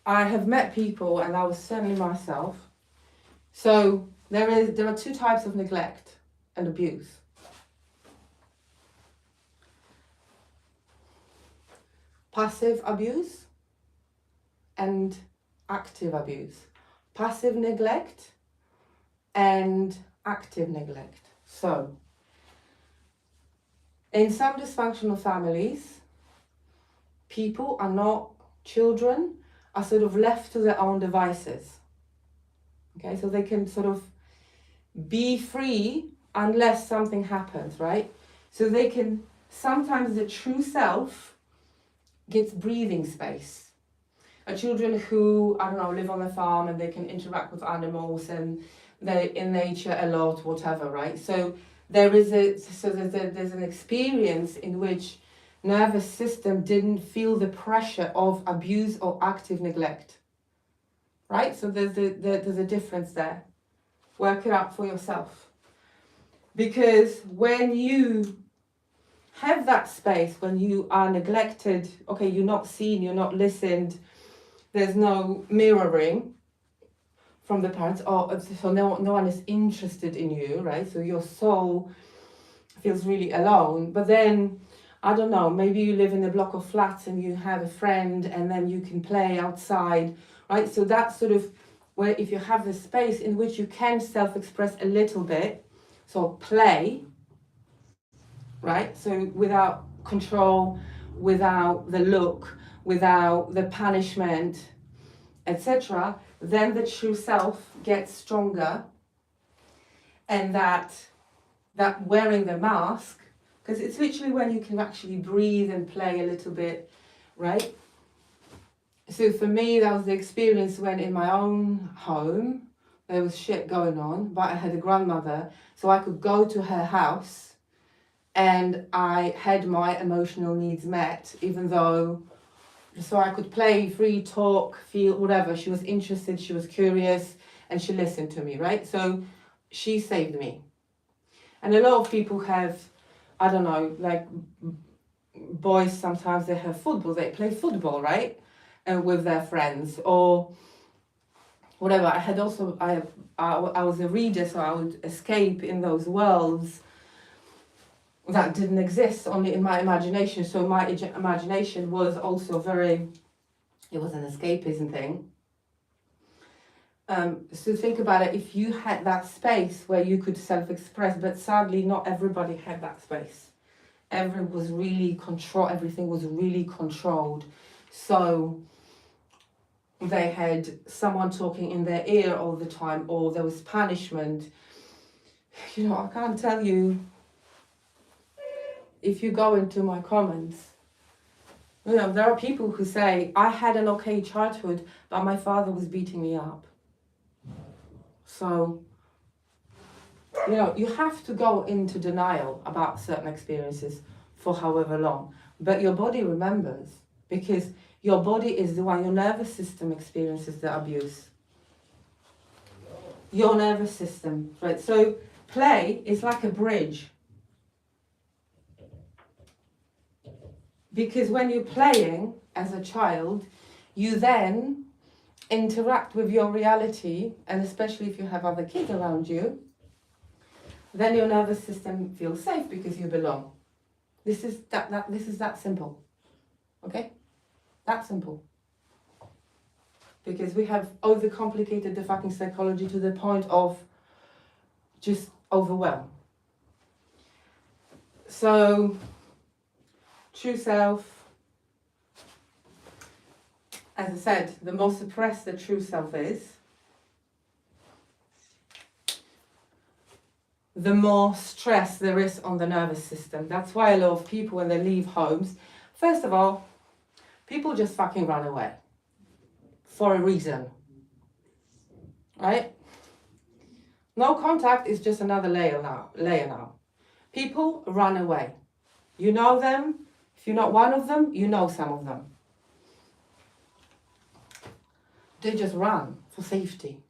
I have met people, and I was certainly myself. So there are 2 types of neglect and abuse. Passive abuse and active abuse. Passive neglect and active neglect. So, in some dysfunctional families, children are sort of left to their own devices. Okay, so they can sort of be free unless something happens, right? So they can, sometimes the true self gets breathing space. Children who, I don't know, live on a farm and they can interact with animals and they're in nature a lot, whatever, right? So there's an experience in which nervous system didn't feel the pressure of abuse or active neglect, right? So there's a difference there. Work it out for yourself. Because when you have that space, when you are neglected, okay, you're not seen, you're not listened, there's no mirroring from the parents, so no one is interested in you, right? So your soul feels really alone. But then, I don't know, maybe you live in a block of flats and you have a friend and then you can play outside, right? So that's sort of where, if you have the space in which you can self-express a little bit, so play, right? So without control, without the look, without the punishment, etc., then the true self gets stronger, and that wearing the mask, because it's literally when you can actually breathe and play a little bit, right? So for me, that was the experience when in my own home, there was shit going on, but I had a grandmother, so I could go to her house and I had my emotional needs met, even though, so I could play, free, talk, feel, whatever. She was interested, she was curious, and she listened to me, right? So she saved me. And a lot of people have, I don't know, like boys sometimes they have football, they play football, right? And with their friends or whatever. I was a reader, so I would escape in those worlds that didn't exist, only in my imagination. So my imagination was also it was an escapism thing. So think about it, if you had that space where you could self-express, but sadly not everybody had that space. Everything was really controlled. So they had someone talking in their ear all the time, or there was punishment. You know, I can't tell you, if you go into my comments, you know, there are people who say, I had an okay childhood, but my father was beating me up. So, you know, you have to go into denial about certain experiences for however long, but your body remembers, because your body is the one, your nervous system experiences the abuse. Your nervous system, right? So play is like a bridge. Because when you're playing as a child, you then interact with your reality, and especially if you have other kids around you, then your nervous system feels safe because you belong. This is that simple. Okay? That simple. Because we have overcomplicated the fucking psychology to the point of just overwhelm. So, true self, as I said, the more suppressed the true self is, the more stress there is on the nervous system. That's why a lot of people, when they leave homes, first of all, people just fucking run away. For a reason. Right? No contact is just another layer now. People run away. You know them. If you're not one of them, you know some of them. They just run for safety.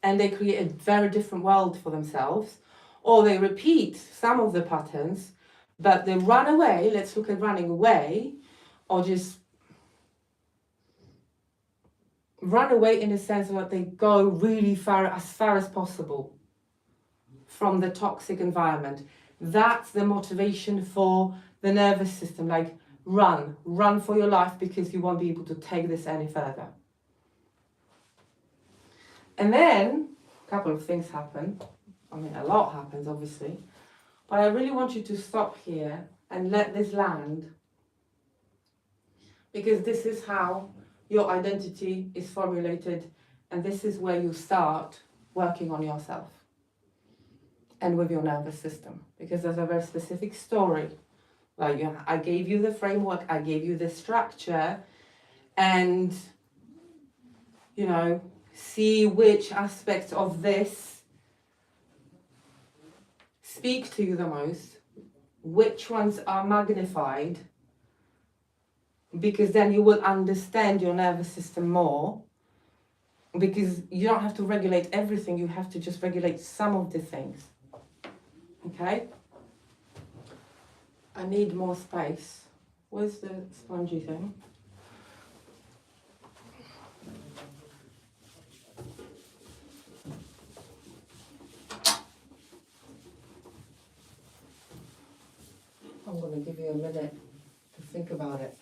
And they create a very different world for themselves. Or they repeat some of the patterns, but they run away. Let's look at running away. Or just run away in the sense that they go really far as possible from the toxic environment. That's the motivation for the nervous system, like run for your life because you won't be able to take this any further. And then a couple of things happen. I mean, a lot happens obviously, but I really want you to stop here and let this land, because this is how your identity is formulated, and this is where you start working on yourself and with your nervous system, because there's a very specific story. Like, I gave you the framework, I gave you the structure, and you know, see which aspects of this speak to you the most, which ones are magnified, because then you will understand your nervous system more, because you don't have to regulate everything, you have to just regulate some of the things. Okay? I need more space. Where's the spongy thing? I'm going to give you a minute to think about it.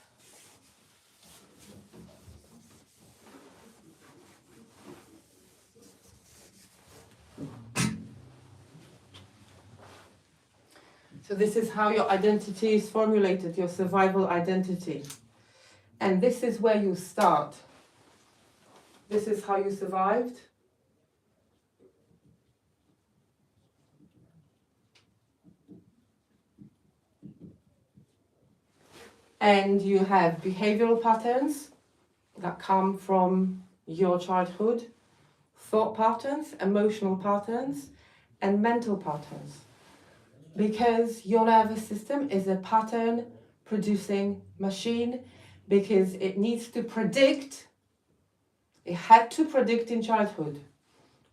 So this is how your identity is formulated, your survival identity. And this is where you start. This is how you survived. And you have behavioral patterns that come from your childhood, thought patterns, emotional patterns, and mental patterns. Because your nervous system is a pattern producing machine, because it needs to predict, it had to predict in childhood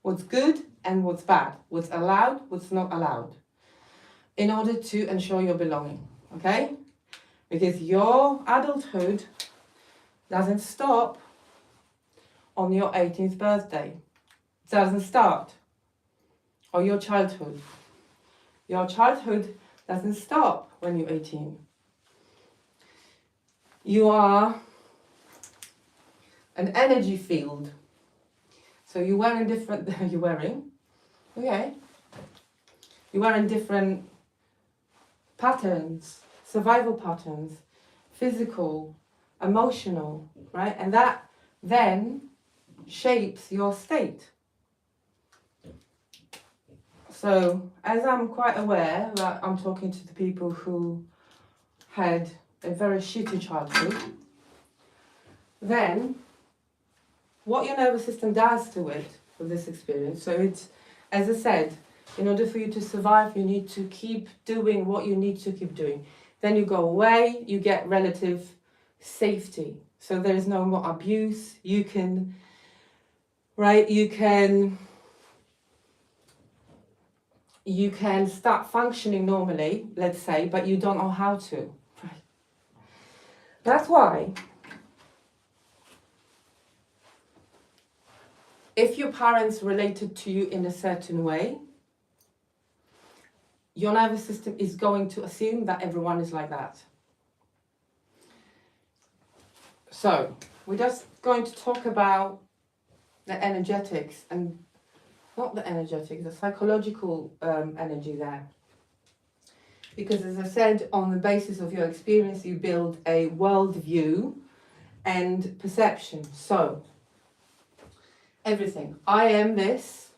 what's good and what's bad, what's allowed, what's not allowed. in order to ensure your belonging, okay? Because your adulthood doesn't stop on your 18th birthday. It doesn't start. Or your childhood. Your childhood doesn't stop when you're 18. You are an energy field. So you're wearing different, you're wearing different patterns, survival patterns, physical, emotional, right? And that then shapes your state. So, as I'm quite aware that I'm talking to the people who had a very shitty childhood, then what your nervous system does to it with this experience, so it's, as I said, in order for you to survive, you need to keep doing what you need to keep doing. Then you go away, you get relative safety. So there is no more abuse, you can start functioning normally, let's say, but you don't know how to. Right. That's why if your parents related to you in a certain way, your nervous system is going to assume that everyone is like that. So, we're just going to talk about the energetics and not the energetic, the psychological energy there. Because as I said, on the basis of your experience, you build a worldview and perception. So, everything. I am this.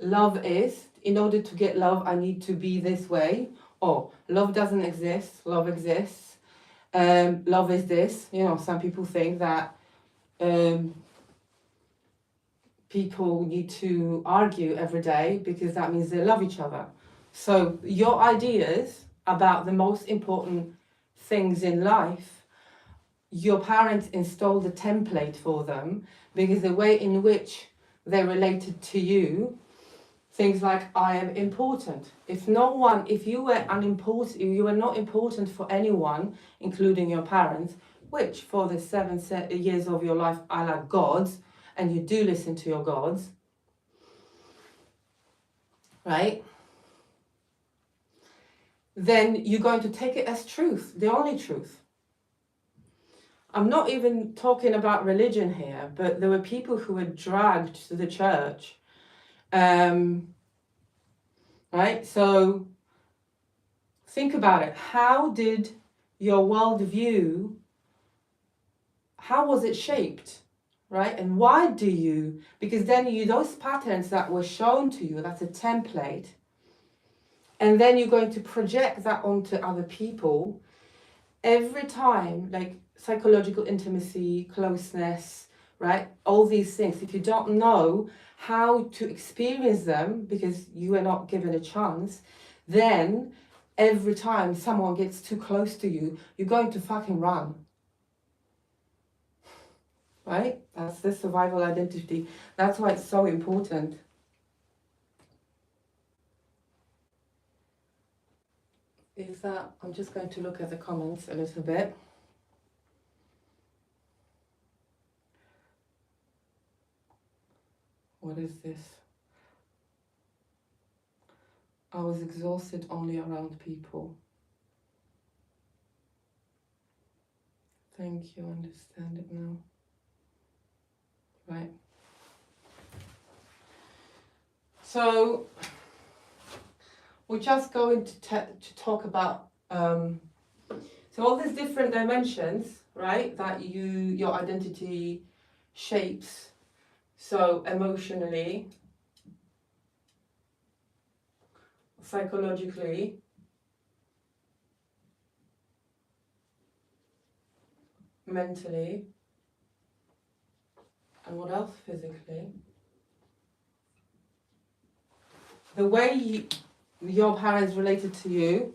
Love is. In order to get love, I need to be this way. Or love doesn't exist. Love exists. Love is this. You know, some people think that people need to argue every day because that means they love each other. So your ideas about the most important things in life, your parents installed a template for them because the way in which they related to you, things like I am important. If you were unimportant, you were not important for anyone, including your parents, which for the 7 years of your life are like gods, and you do listen to your gods, right? Then you're going to take it as truth, the only truth. I'm not even talking about religion here, but there were people who were dragged to the church, right? So think about it. How did your worldview, how was it shaped, right? And why do you, because then those patterns that were shown to you, that's a template, and then you're going to project that onto other people every time, like psychological intimacy, closeness, right? All these things. If you don't know how to experience them because you were not given a chance, then every time someone gets too close to you, you're going to fucking run. Right? That's the survival identity. That's why it's so important. Is that, I'm just going to look at the comments a little bit. What is this? I was exhausted only around people. Thank you, I understand it now. Right. So, we're just going to talk about, so all these different dimensions, right, that your identity shapes. So emotionally, psychologically, mentally, and what else? Physically. The way your parents related to you,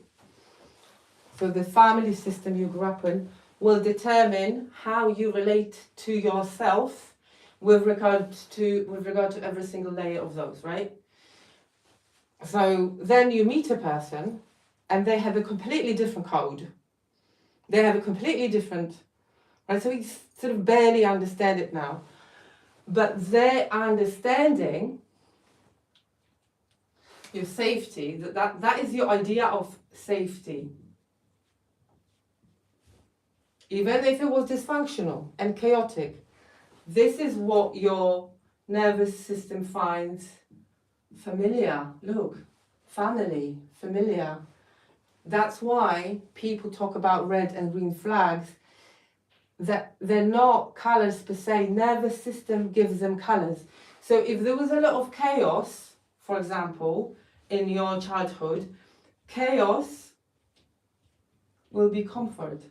so the family system you grew up in, will determine how you relate to yourself with regard to every single layer of those, right? So then you meet a person and they have a completely different code. They have a completely different, right? So we sort of barely understand it now. But their understanding, your safety, that is your idea of safety. Even if it was dysfunctional and chaotic, this is what your nervous system finds familiar. Look, family, familiar. That's why people talk about red and green flags, that they're not colors per se. Nervous system gives them colors. So if there was a lot of chaos, for example, in your childhood, chaos will be comfort.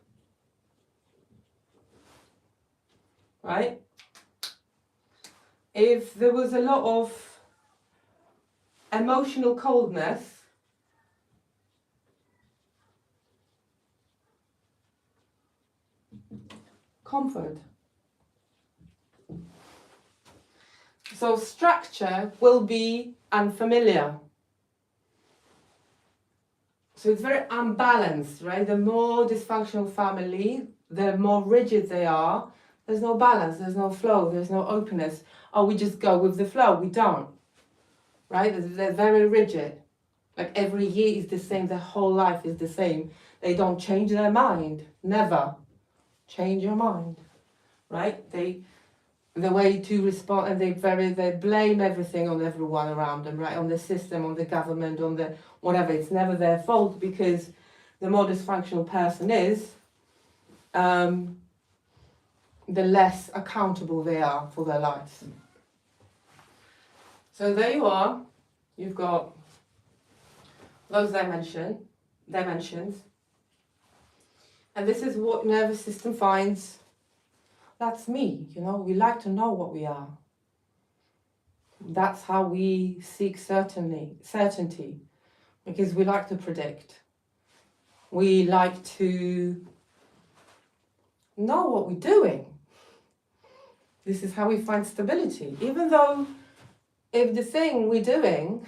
Right? If there was a lot of emotional coldness, comfort. So structure will be unfamiliar. So it's very unbalanced, right? The more dysfunctional family, the more rigid they are. There's no balance, there's no flow, there's no openness. Oh, we just go with the flow. We don't, right? They're very rigid. Like every year is the same, their whole life is the same. They don't change their mind, never. Change your mind, right? The way to respond, and they blame everything on everyone around them, right? On the system, on the government, on the whatever. It's never their fault, because the more dysfunctional person is, the less accountable they are for their lives. So there you are. You've got those dimensions, and this is what nervous system finds. That's me, we like to know what we are. That's how we seek certainty, because we like to predict. We like to know what we're doing. This is how we find stability. Even though if the thing we're doing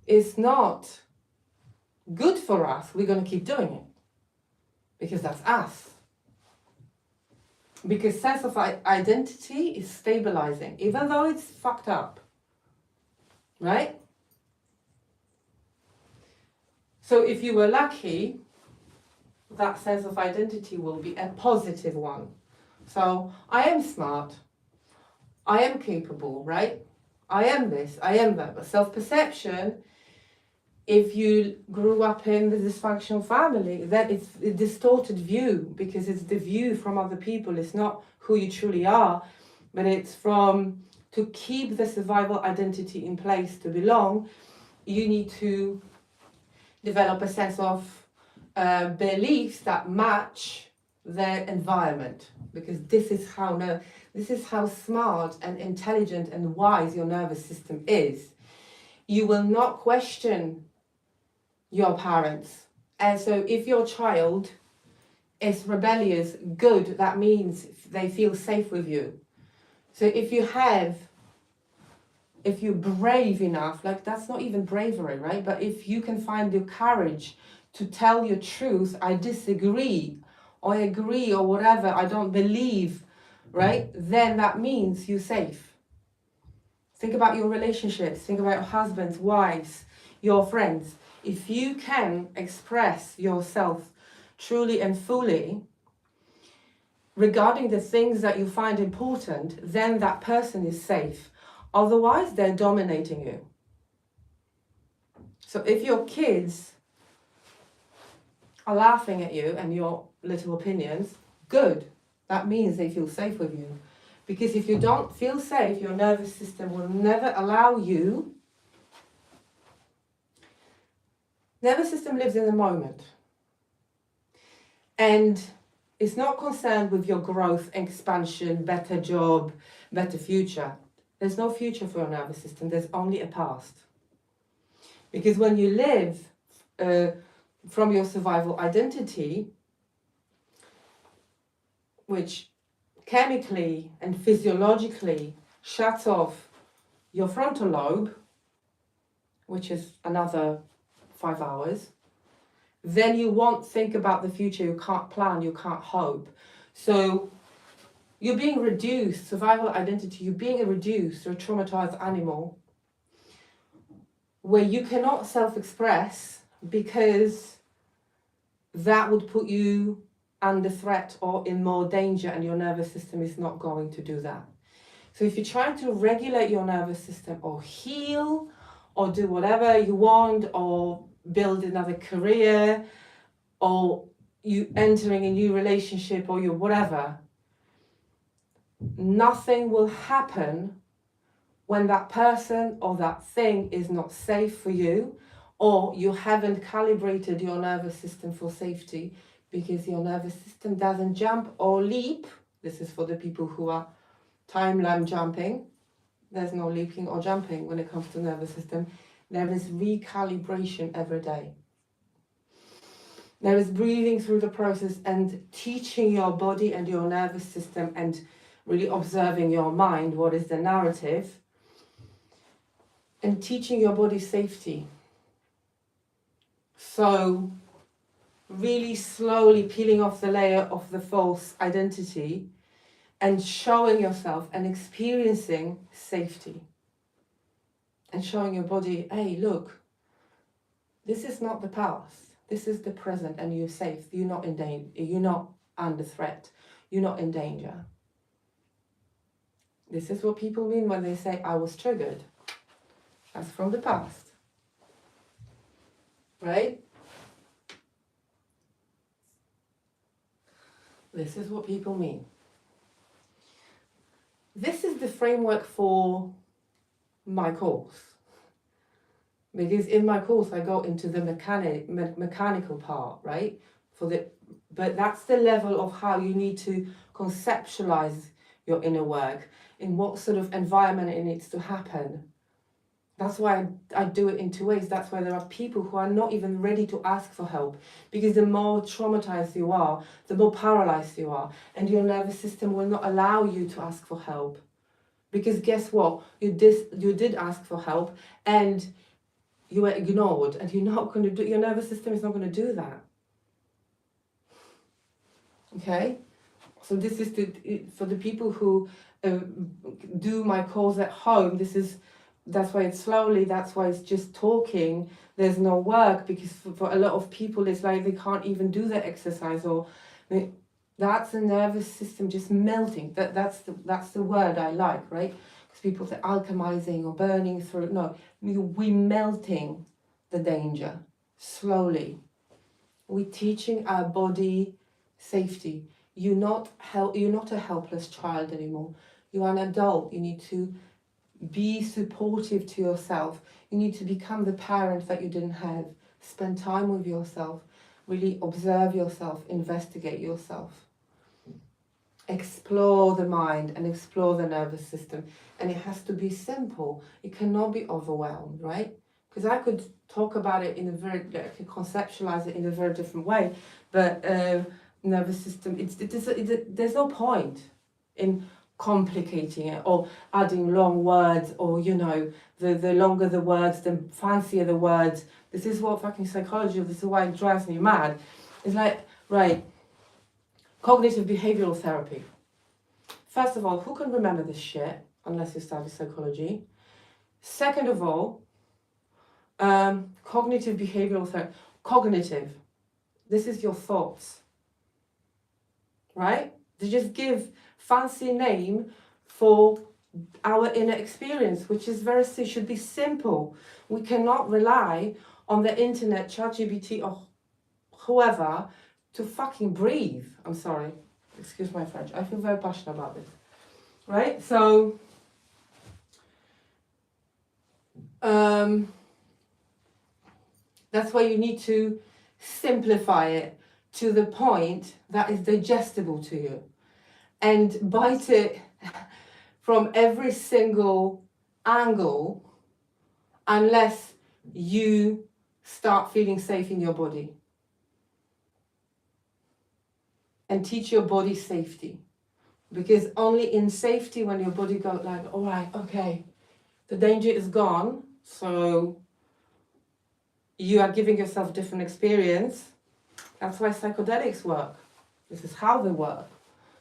is not good for us, we're going to keep doing it, because that's us. Because sense of identity is stabilizing, even though it's fucked up, right? So if you were lucky, that sense of identity will be a positive one. So I am smart, I am capable, right? I am this, I am that. But self-perception, if you grew up in the dysfunctional family, then it's a distorted view, because it's the view from other people. It's not who you truly are, but it's from, to keep the survival identity in place, to belong, you need to develop a sense of beliefs that match their environment, because this is how smart and intelligent and wise your nervous system is. You will not question your parents. And so if your child is rebellious, good, that means they feel safe with you. So if you're brave enough, like that's not even bravery, right? But if you can find the courage to tell your truth, I disagree, or I agree, or whatever, I don't believe, right? Then that means you're safe. Think about your relationships, think about your husbands, wives, your friends. If you can express yourself truly and fully regarding the things that you find important, then that person is safe. Otherwise, they're dominating you. So if your kids are laughing at you and your little opinions, good. That means they feel safe with you. Because if you don't feel safe, your nervous system will never allow you. Nervous system lives in the moment. And it's not concerned with your growth, expansion, better job, better future. There's no future for your nervous system. There's only a past. Because when you live from your survival identity, which chemically and physiologically shuts off your frontal lobe, which is another 5 hours. Then you won't think about the future, you can't plan, you can't hope. So you're being reduced, survival identity, you're being reduced to a traumatized animal where you cannot self-express because that would put you under threat or in more danger, and your nervous system is not going to do that. So if you're trying to regulate your nervous system or heal or do whatever you want or build another career or you entering a new relationship or you whatever, nothing will happen when that person or that thing is not safe for you, or you haven't calibrated your nervous system for safety, because your nervous system doesn't jump or leap. This is for the people who are timeline jumping. There's no leaping or jumping when it comes to nervous system. There is recalibration every day. There is breathing through the process and teaching your body and your nervous system and really observing your mind, what is the narrative, and teaching your body safety. So really slowly peeling off the layer of the false identity and showing yourself and experiencing safety. And showing your body, hey, look, this is not the past. This is the present, and you're safe. You're not in danger. You're not under threat. You're not in danger. This is what people mean when they say, I was triggered. That's from the past. Right? This is what people mean. This is the framework for my course. Because in my course I go into the mechanical part, right? But that's the level of how you need to conceptualize your inner work, in what sort of environment it needs to happen. That's why I do it in 2 ways. That's why there are people who are not even ready to ask for help, because the more traumatized you are, the more paralyzed you are, and your nervous system will not allow you to ask for help. Because guess what? You did ask for help and you were ignored, and you're not going to do, your nervous system is not going to do that. Okay? So this is for the people who do my course at home. That's why it's slowly, that's why it's just talking. There's no work, because for a lot of people it's like they can't even do the exercise, or that's the nervous system just melting. That's the word I like, right? Because people say alchemizing or burning through. No, we melting the danger slowly. We're teaching our body safety. You're not a helpless child anymore. You are an adult. You need to be supportive to yourself. You need to become the parent that you didn't have. Spend time with yourself. Really observe yourself. Investigate yourself. Explore the mind and explore the nervous system. And it has to be simple. It cannot be overwhelmed, right? Because I could talk about it I could conceptualize it in a very different way. But nervous system, there's no point in complicating it or adding long words, or the longer the words, the fancier the words. This is what fucking psychology, this is why it drives me mad. It's like, right, cognitive behavioral therapy. First of all, who can remember this shit unless you study psychology? Second of all, cognitive behavioral therapy. Cognitive, this is your thoughts, right? They just give fancy name for our inner experience, which is should be simple. We cannot rely on the internet, ChatGPT, or whoever to fucking breathe. I'm sorry, excuse my French. I feel very passionate about this, right? So, that's why you need to simplify it to the point that is digestible to you, and bite it from every single angle, unless you start feeling safe in your body. And teach your body safety. Because only in safety, when your body goes like, all right, okay, the danger is gone, so you are giving yourself a different experience. That's why psychedelics work. This is how they work.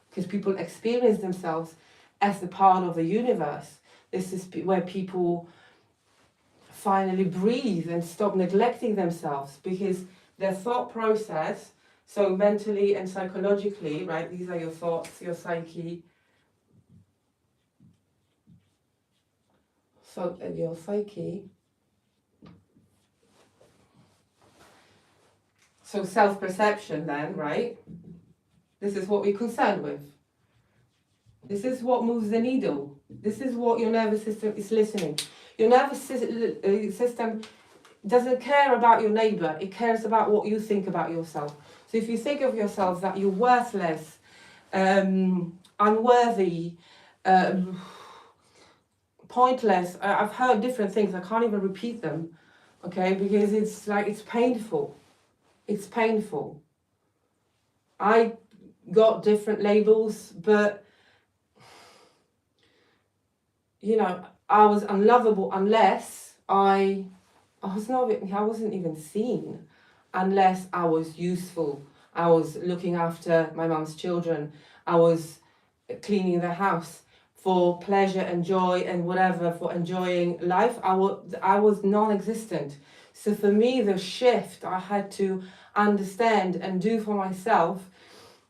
Because people experience themselves as a part of the universe. This is where people finally breathe and stop neglecting themselves, because their thought process, so mentally and psychologically, right, these are your thoughts, your psyche, so your psyche, so self-perception then, right, this is what we're concerned with. This is what moves the needle. This is what your nervous system is listening. Your nervous system doesn't care about your neighbor. It cares about what you think about yourself. So if you think of yourself that you're worthless, unworthy, pointless, I've heard different things. I can't even repeat them, okay? Because it's like, it's painful. It's painful. I got different labels, but you know, I was unlovable unless I wasn't even seen, unless I was useful. I was looking after my mum's children. I was cleaning the house for pleasure and joy and whatever, for enjoying life. I was non-existent. So for me, the shift I had to understand and do for myself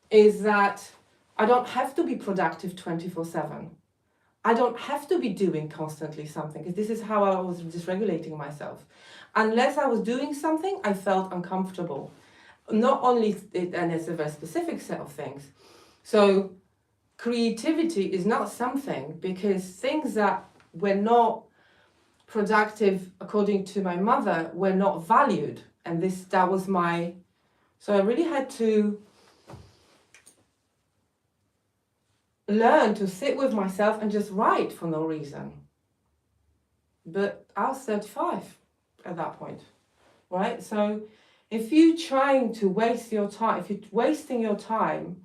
is that I don't have to be productive 24/7. I don't have to be doing constantly something, because this is how I was dysregulating myself. Unless I was doing something, I felt uncomfortable. Not only, and it's a very specific set of things. So creativity is not something, because things that were not productive, according to my mother, were not valued. And that was so I really had to learn to sit with myself and just write for no reason. But I was 35 at that point, right? So if you're trying to waste your time, if you're wasting your time,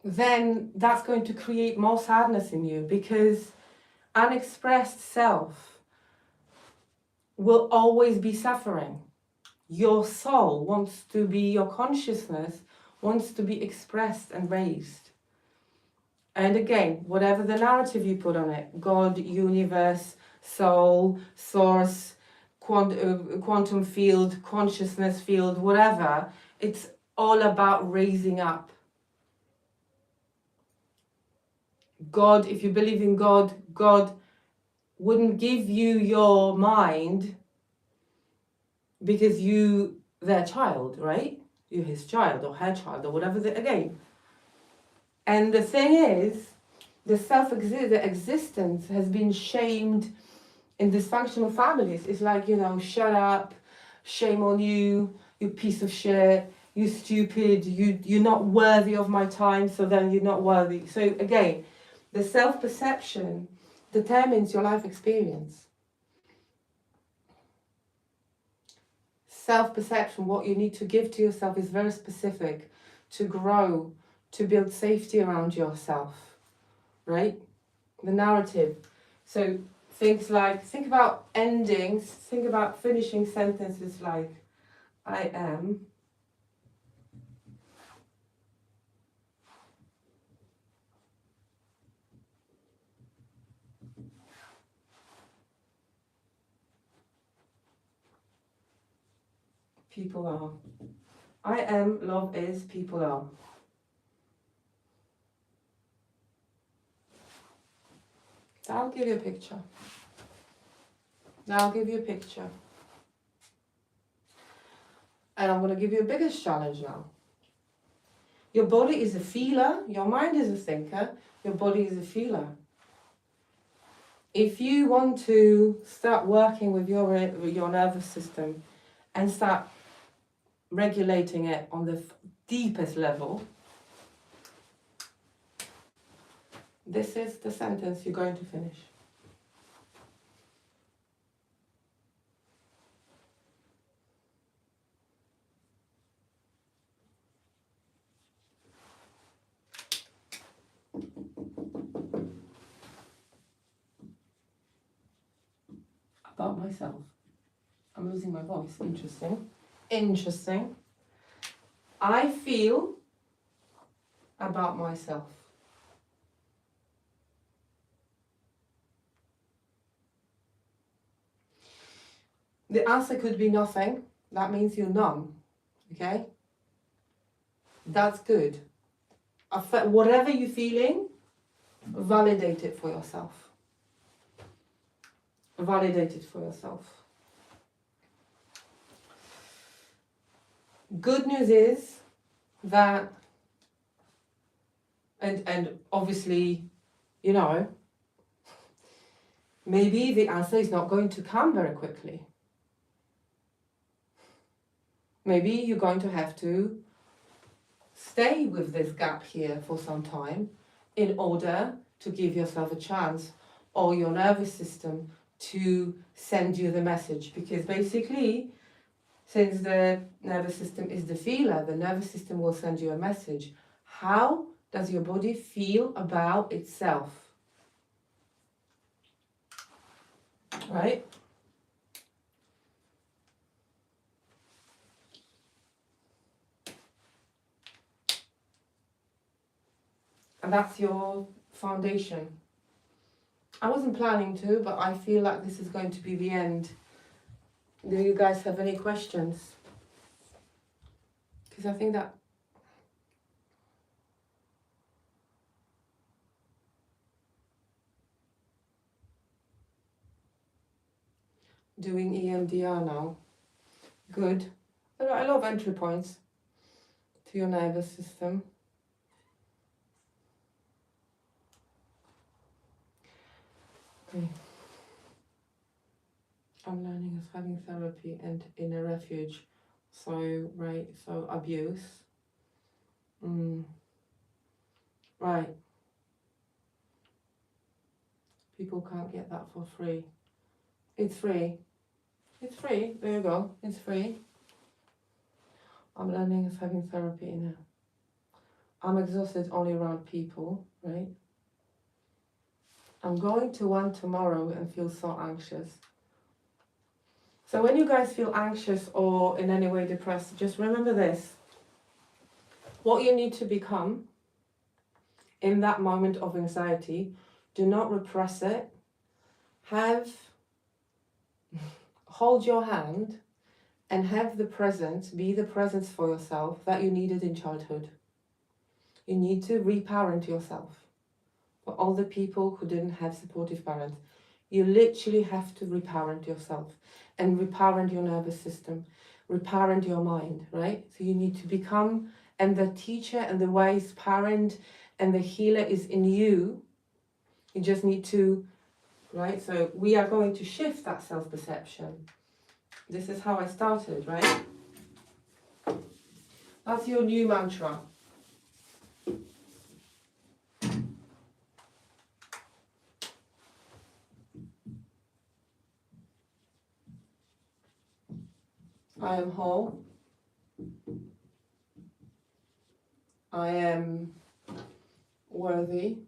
then that's going to create more sadness in you, because unexpressed self will always be suffering. Your soul wants to be, your consciousness wants to be expressed and raised. And again, whatever the narrative you put on it, God, universe, soul, source, quantum field, consciousness field, whatever, it's all about raising up. God, if you believe in God, God wouldn't give you your mind because you're their child, right? You're his child or her child or whatever, again. And the thing is, the existence has been shamed in dysfunctional families. It's like, shut up, shame on you, you piece of shit, you stupid, you're not worthy of my time, so then you're not worthy. So again, the self-perception determines your life experience. Self-perception, what you need to give to yourself, is very specific to grow, to build safety around yourself, right? The narrative. So things like, think about endings, think about finishing sentences like, I am. People are. I am, love is, people are. I'll give you a picture. I'll give you a picture. And I'm going to give you a biggest challenge now. Your body is a feeler, your mind is a thinker, your body is a feeler. If you want to start working with your nervous system and start regulating it on the deepest level, this is the sentence you're going to finish. about myself. I'm losing my voice. Interesting. I feel about myself. The answer could be nothing. That means you're numb. Okay? That's good. Whatever you're feeling, validate it for yourself. Validate it for yourself. Good news is that, and obviously, you know, maybe the answer is not going to come very quickly. Maybe you're going to have to stay with this gap here for some time in order to give yourself a chance, or your nervous system to send you the message. Because basically, since the nervous system is the feeler, the nervous system will send you a message. How does your body feel about itself? Right? And that's your foundation. I wasn't planning to, but I feel like this is going to be the end. Do you guys have any questions? Because I think that doing EMDR now, good. There are a lot of entry points to your nervous system. Okay. I'm learning as having therapy and inner refuge. So, right, so abuse. Right. People can't get that for free. It's free. It's free. There you go. It's free. I'm learning as having therapy inner. I'm exhausted only around people, right? I'm going to one tomorrow and feel so anxious. So when you guys feel anxious or in any way depressed, just remember this. What you need to become in that moment of anxiety, do not repress it. Hold your hand and have the presence, be the presence for yourself that you needed in childhood. You need to reparent yourself. For all the people who didn't have supportive parents, you literally have to reparent yourself and reparent your nervous system, reparent your mind, right? So you need to become, and the teacher and the wise parent and the healer is in you. You just need to, right? So we are going to shift that self-perception. This is how I started, right? That's your new mantra. I am whole. I am worthy.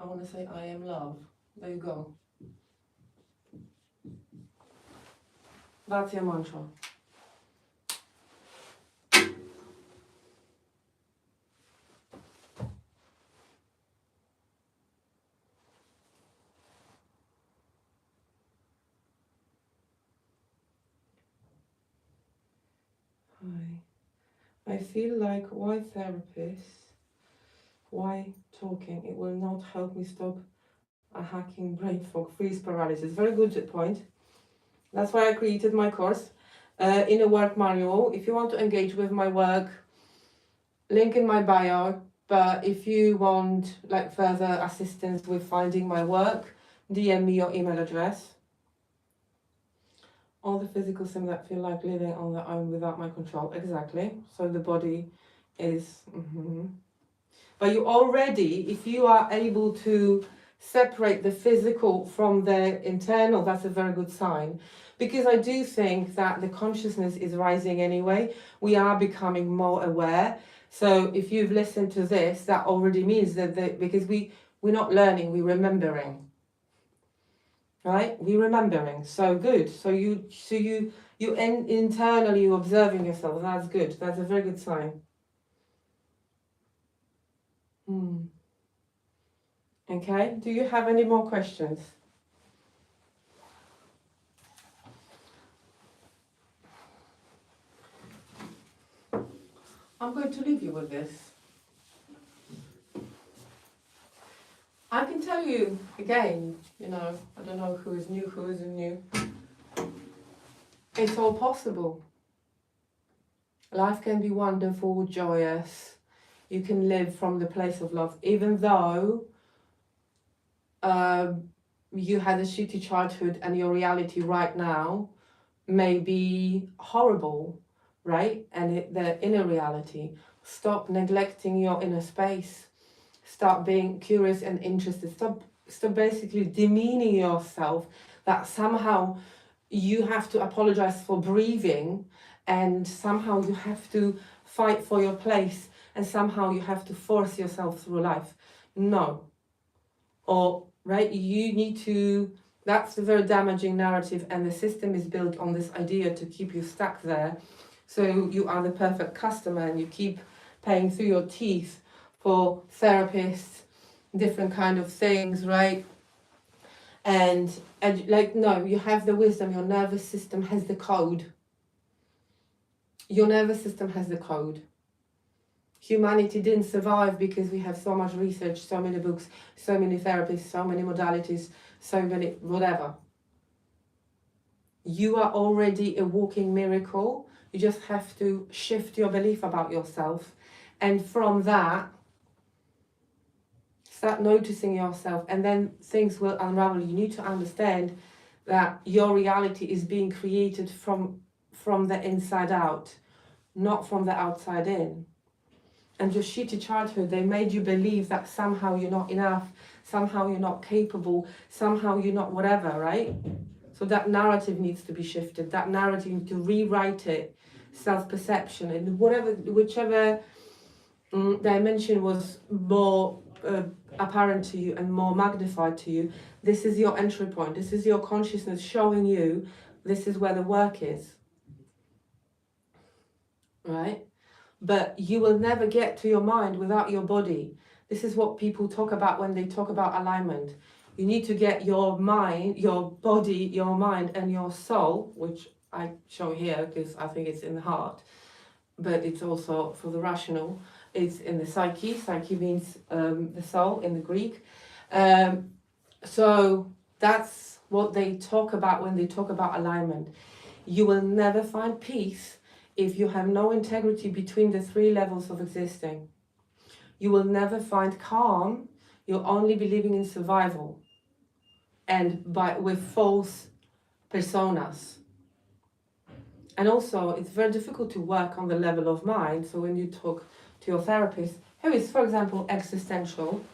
I want to say I am love. There you go. That's your mantra. I feel like, why therapists? Why talking? It will not help me stop a hacking brain fog, freeze paralysis. Very good point. That's why I created my course, Inner Work Manual. If you want to engage with my work, link in my bio. But if you want like further assistance with finding my work, DM me your email address. All the physical symptoms that feel like living on their own without my control. Exactly. So the body is... But you already, if you are able to separate the physical from the internal, that's a very good sign. Because I do think that the consciousness is rising anyway. We are becoming more aware. So if you've listened to this, that already means that because We're not learning, we're remembering. Right? We're remembering. So good. So you internally you're observing yourself. That's good. That's a very good sign. Okay. Do you have any more questions? I'm going to leave you with this. I can tell you again, I don't know who is new, who isn't new. It's all possible. Life can be wonderful, joyous. You can live from the place of love, even though you had a shitty childhood and your reality right now may be horrible, right? And the inner reality. Stop neglecting your inner space. Start being curious and interested. Stop basically demeaning yourself that somehow you have to apologize for breathing and somehow you have to fight for your place and somehow you have to force yourself through life. No. Or, right, you need to, that's a very damaging narrative and the system is built on this idea to keep you stuck there. So you are the perfect customer and you keep paying through your teeth for therapists, different kind of things, right? And like, no, you have the wisdom, your nervous system has the code. Your nervous system has the code. Humanity didn't survive because we have so much research, so many books, so many therapists, so many modalities, so many whatever. You are already a walking miracle. You just have to shift your belief about yourself. And from that, start noticing yourself and then things will unravel. You need to understand that your reality is being created from the inside out, not from the outside in. And your shitty childhood, they made you believe that somehow you're not enough, somehow you're not capable, somehow you're not whatever, right? So that narrative needs to be shifted. That narrative, you need to rewrite it. Self-perception and whichever dimension was more apparent to you and more magnified to you, this is your entry point. This is your consciousness showing you this is where the work is. Right? But you will never get to your mind without your body. This is what people talk about when they talk about alignment. You need to get your mind, your body, your mind, and your soul, which I show here because I think it's in the heart, but it's also for the rational. It's in the psyche. Psyche means the soul in the Greek. So that's what they talk about when they talk about alignment. You will never find peace if you have no integrity between the three levels of existing. You will never find calm. You'll only be living in survival and with false personas. And also, it's very difficult to work on the level of mind. So when you talk to your therapist, who is, for example, existential,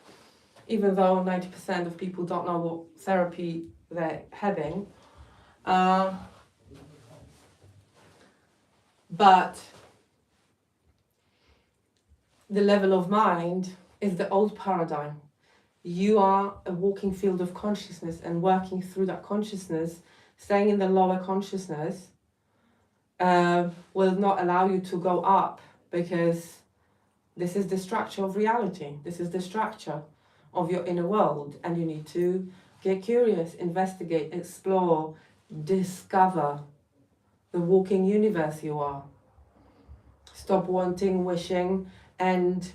even though 90% of people don't know what therapy they're having, but the level of mind is the old paradigm. You are a walking field of consciousness and working through that consciousness, staying in the lower consciousness, will not allow you to go up because this is the structure of reality. This is the structure of your inner world and you need to get curious, investigate, explore, discover the walking universe you are. Stop wanting, wishing, and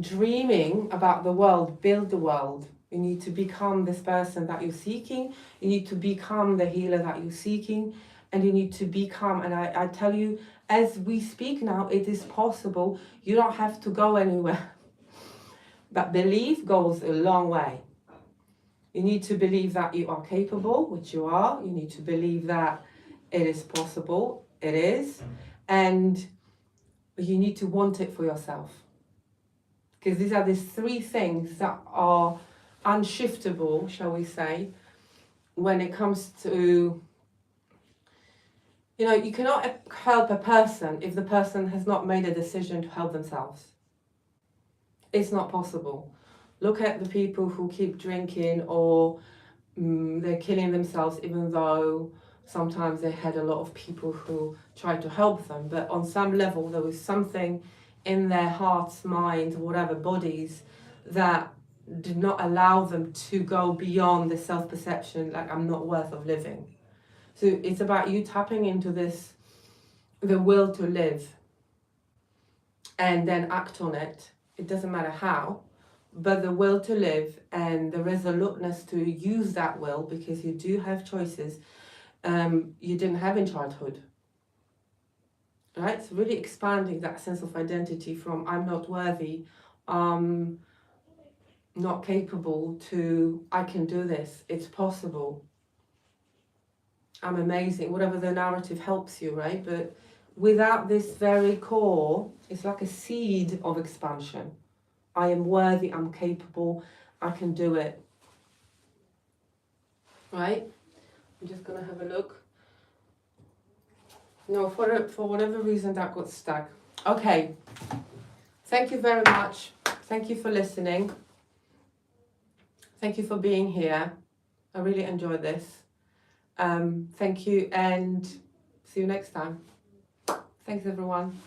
dreaming about the world. Build the world. You need to become this person that you're seeking. You need to become the healer that you're seeking. And you need to become, and I tell you, as we speak now, it is possible. You don't have to go anywhere. But belief goes a long way. You need to believe that you are capable, which you are. You need to believe that it is possible. It is. And you need to want it for yourself. Because these are these three things that are unshiftable, shall we say, when it comes to, you cannot help a person if the person has not made a decision to help themselves. It's not possible. Look at the people who keep drinking or they're killing themselves, even though sometimes they had a lot of people who tried to help them. But on some level, there was something in their hearts, minds, whatever, bodies, that did not allow them to go beyond the self-perception, like I'm not worth of living. So it's about you tapping into this, the will to live, and then act on it. It doesn't matter how, but the will to live and the resoluteness to use that will, because you do have choices you didn't have in childhood. Right? So really expanding that sense of identity from I'm not worthy, not capable, to I can do this, it's possible, I'm amazing, whatever the narrative helps you, right? But without this very core, it's like a seed of expansion. I am worthy, I'm capable, I can do it. Right? I'm just gonna have a look. No, for whatever reason that got stuck. Okay. Thank you very much. Thank you for listening. Thank you for being here. I really enjoyed this. Thank you and see you next time. Thanks everyone.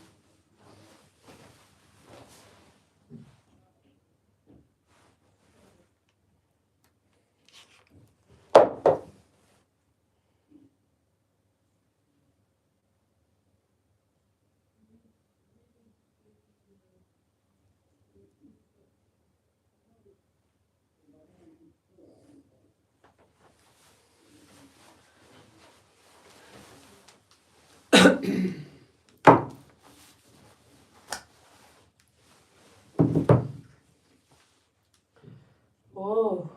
Whoa.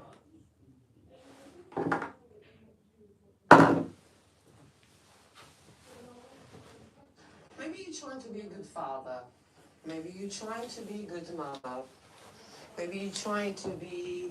Maybe you're trying to be a good father. Maybe you're trying to be a good mother. Maybe you're trying to be...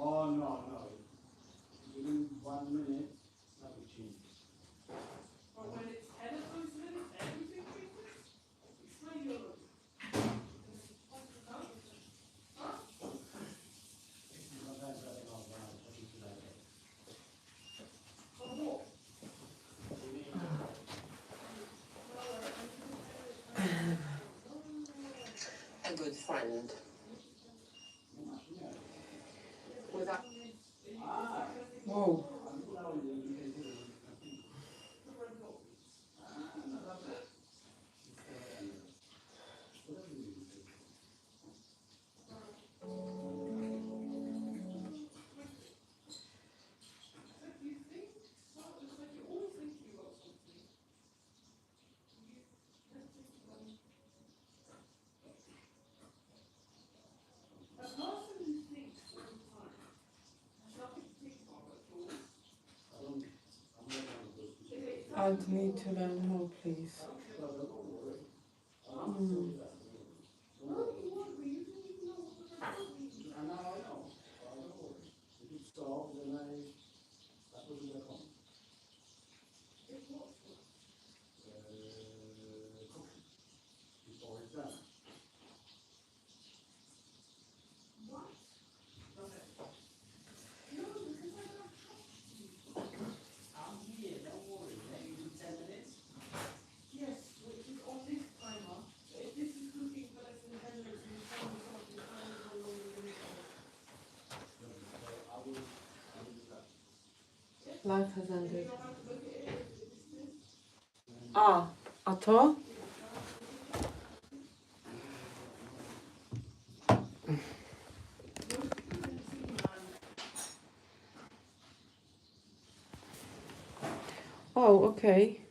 Oh, no, no. Within 1 minute, nothing changes. But when it's 10 of those minutes, everything changes? Explain your logic. Sometimes I think when I'm talking to that head. For what?
A good friend. Without... Whoa. I need to learn more, please. Life has ended. A to? Oh, okay.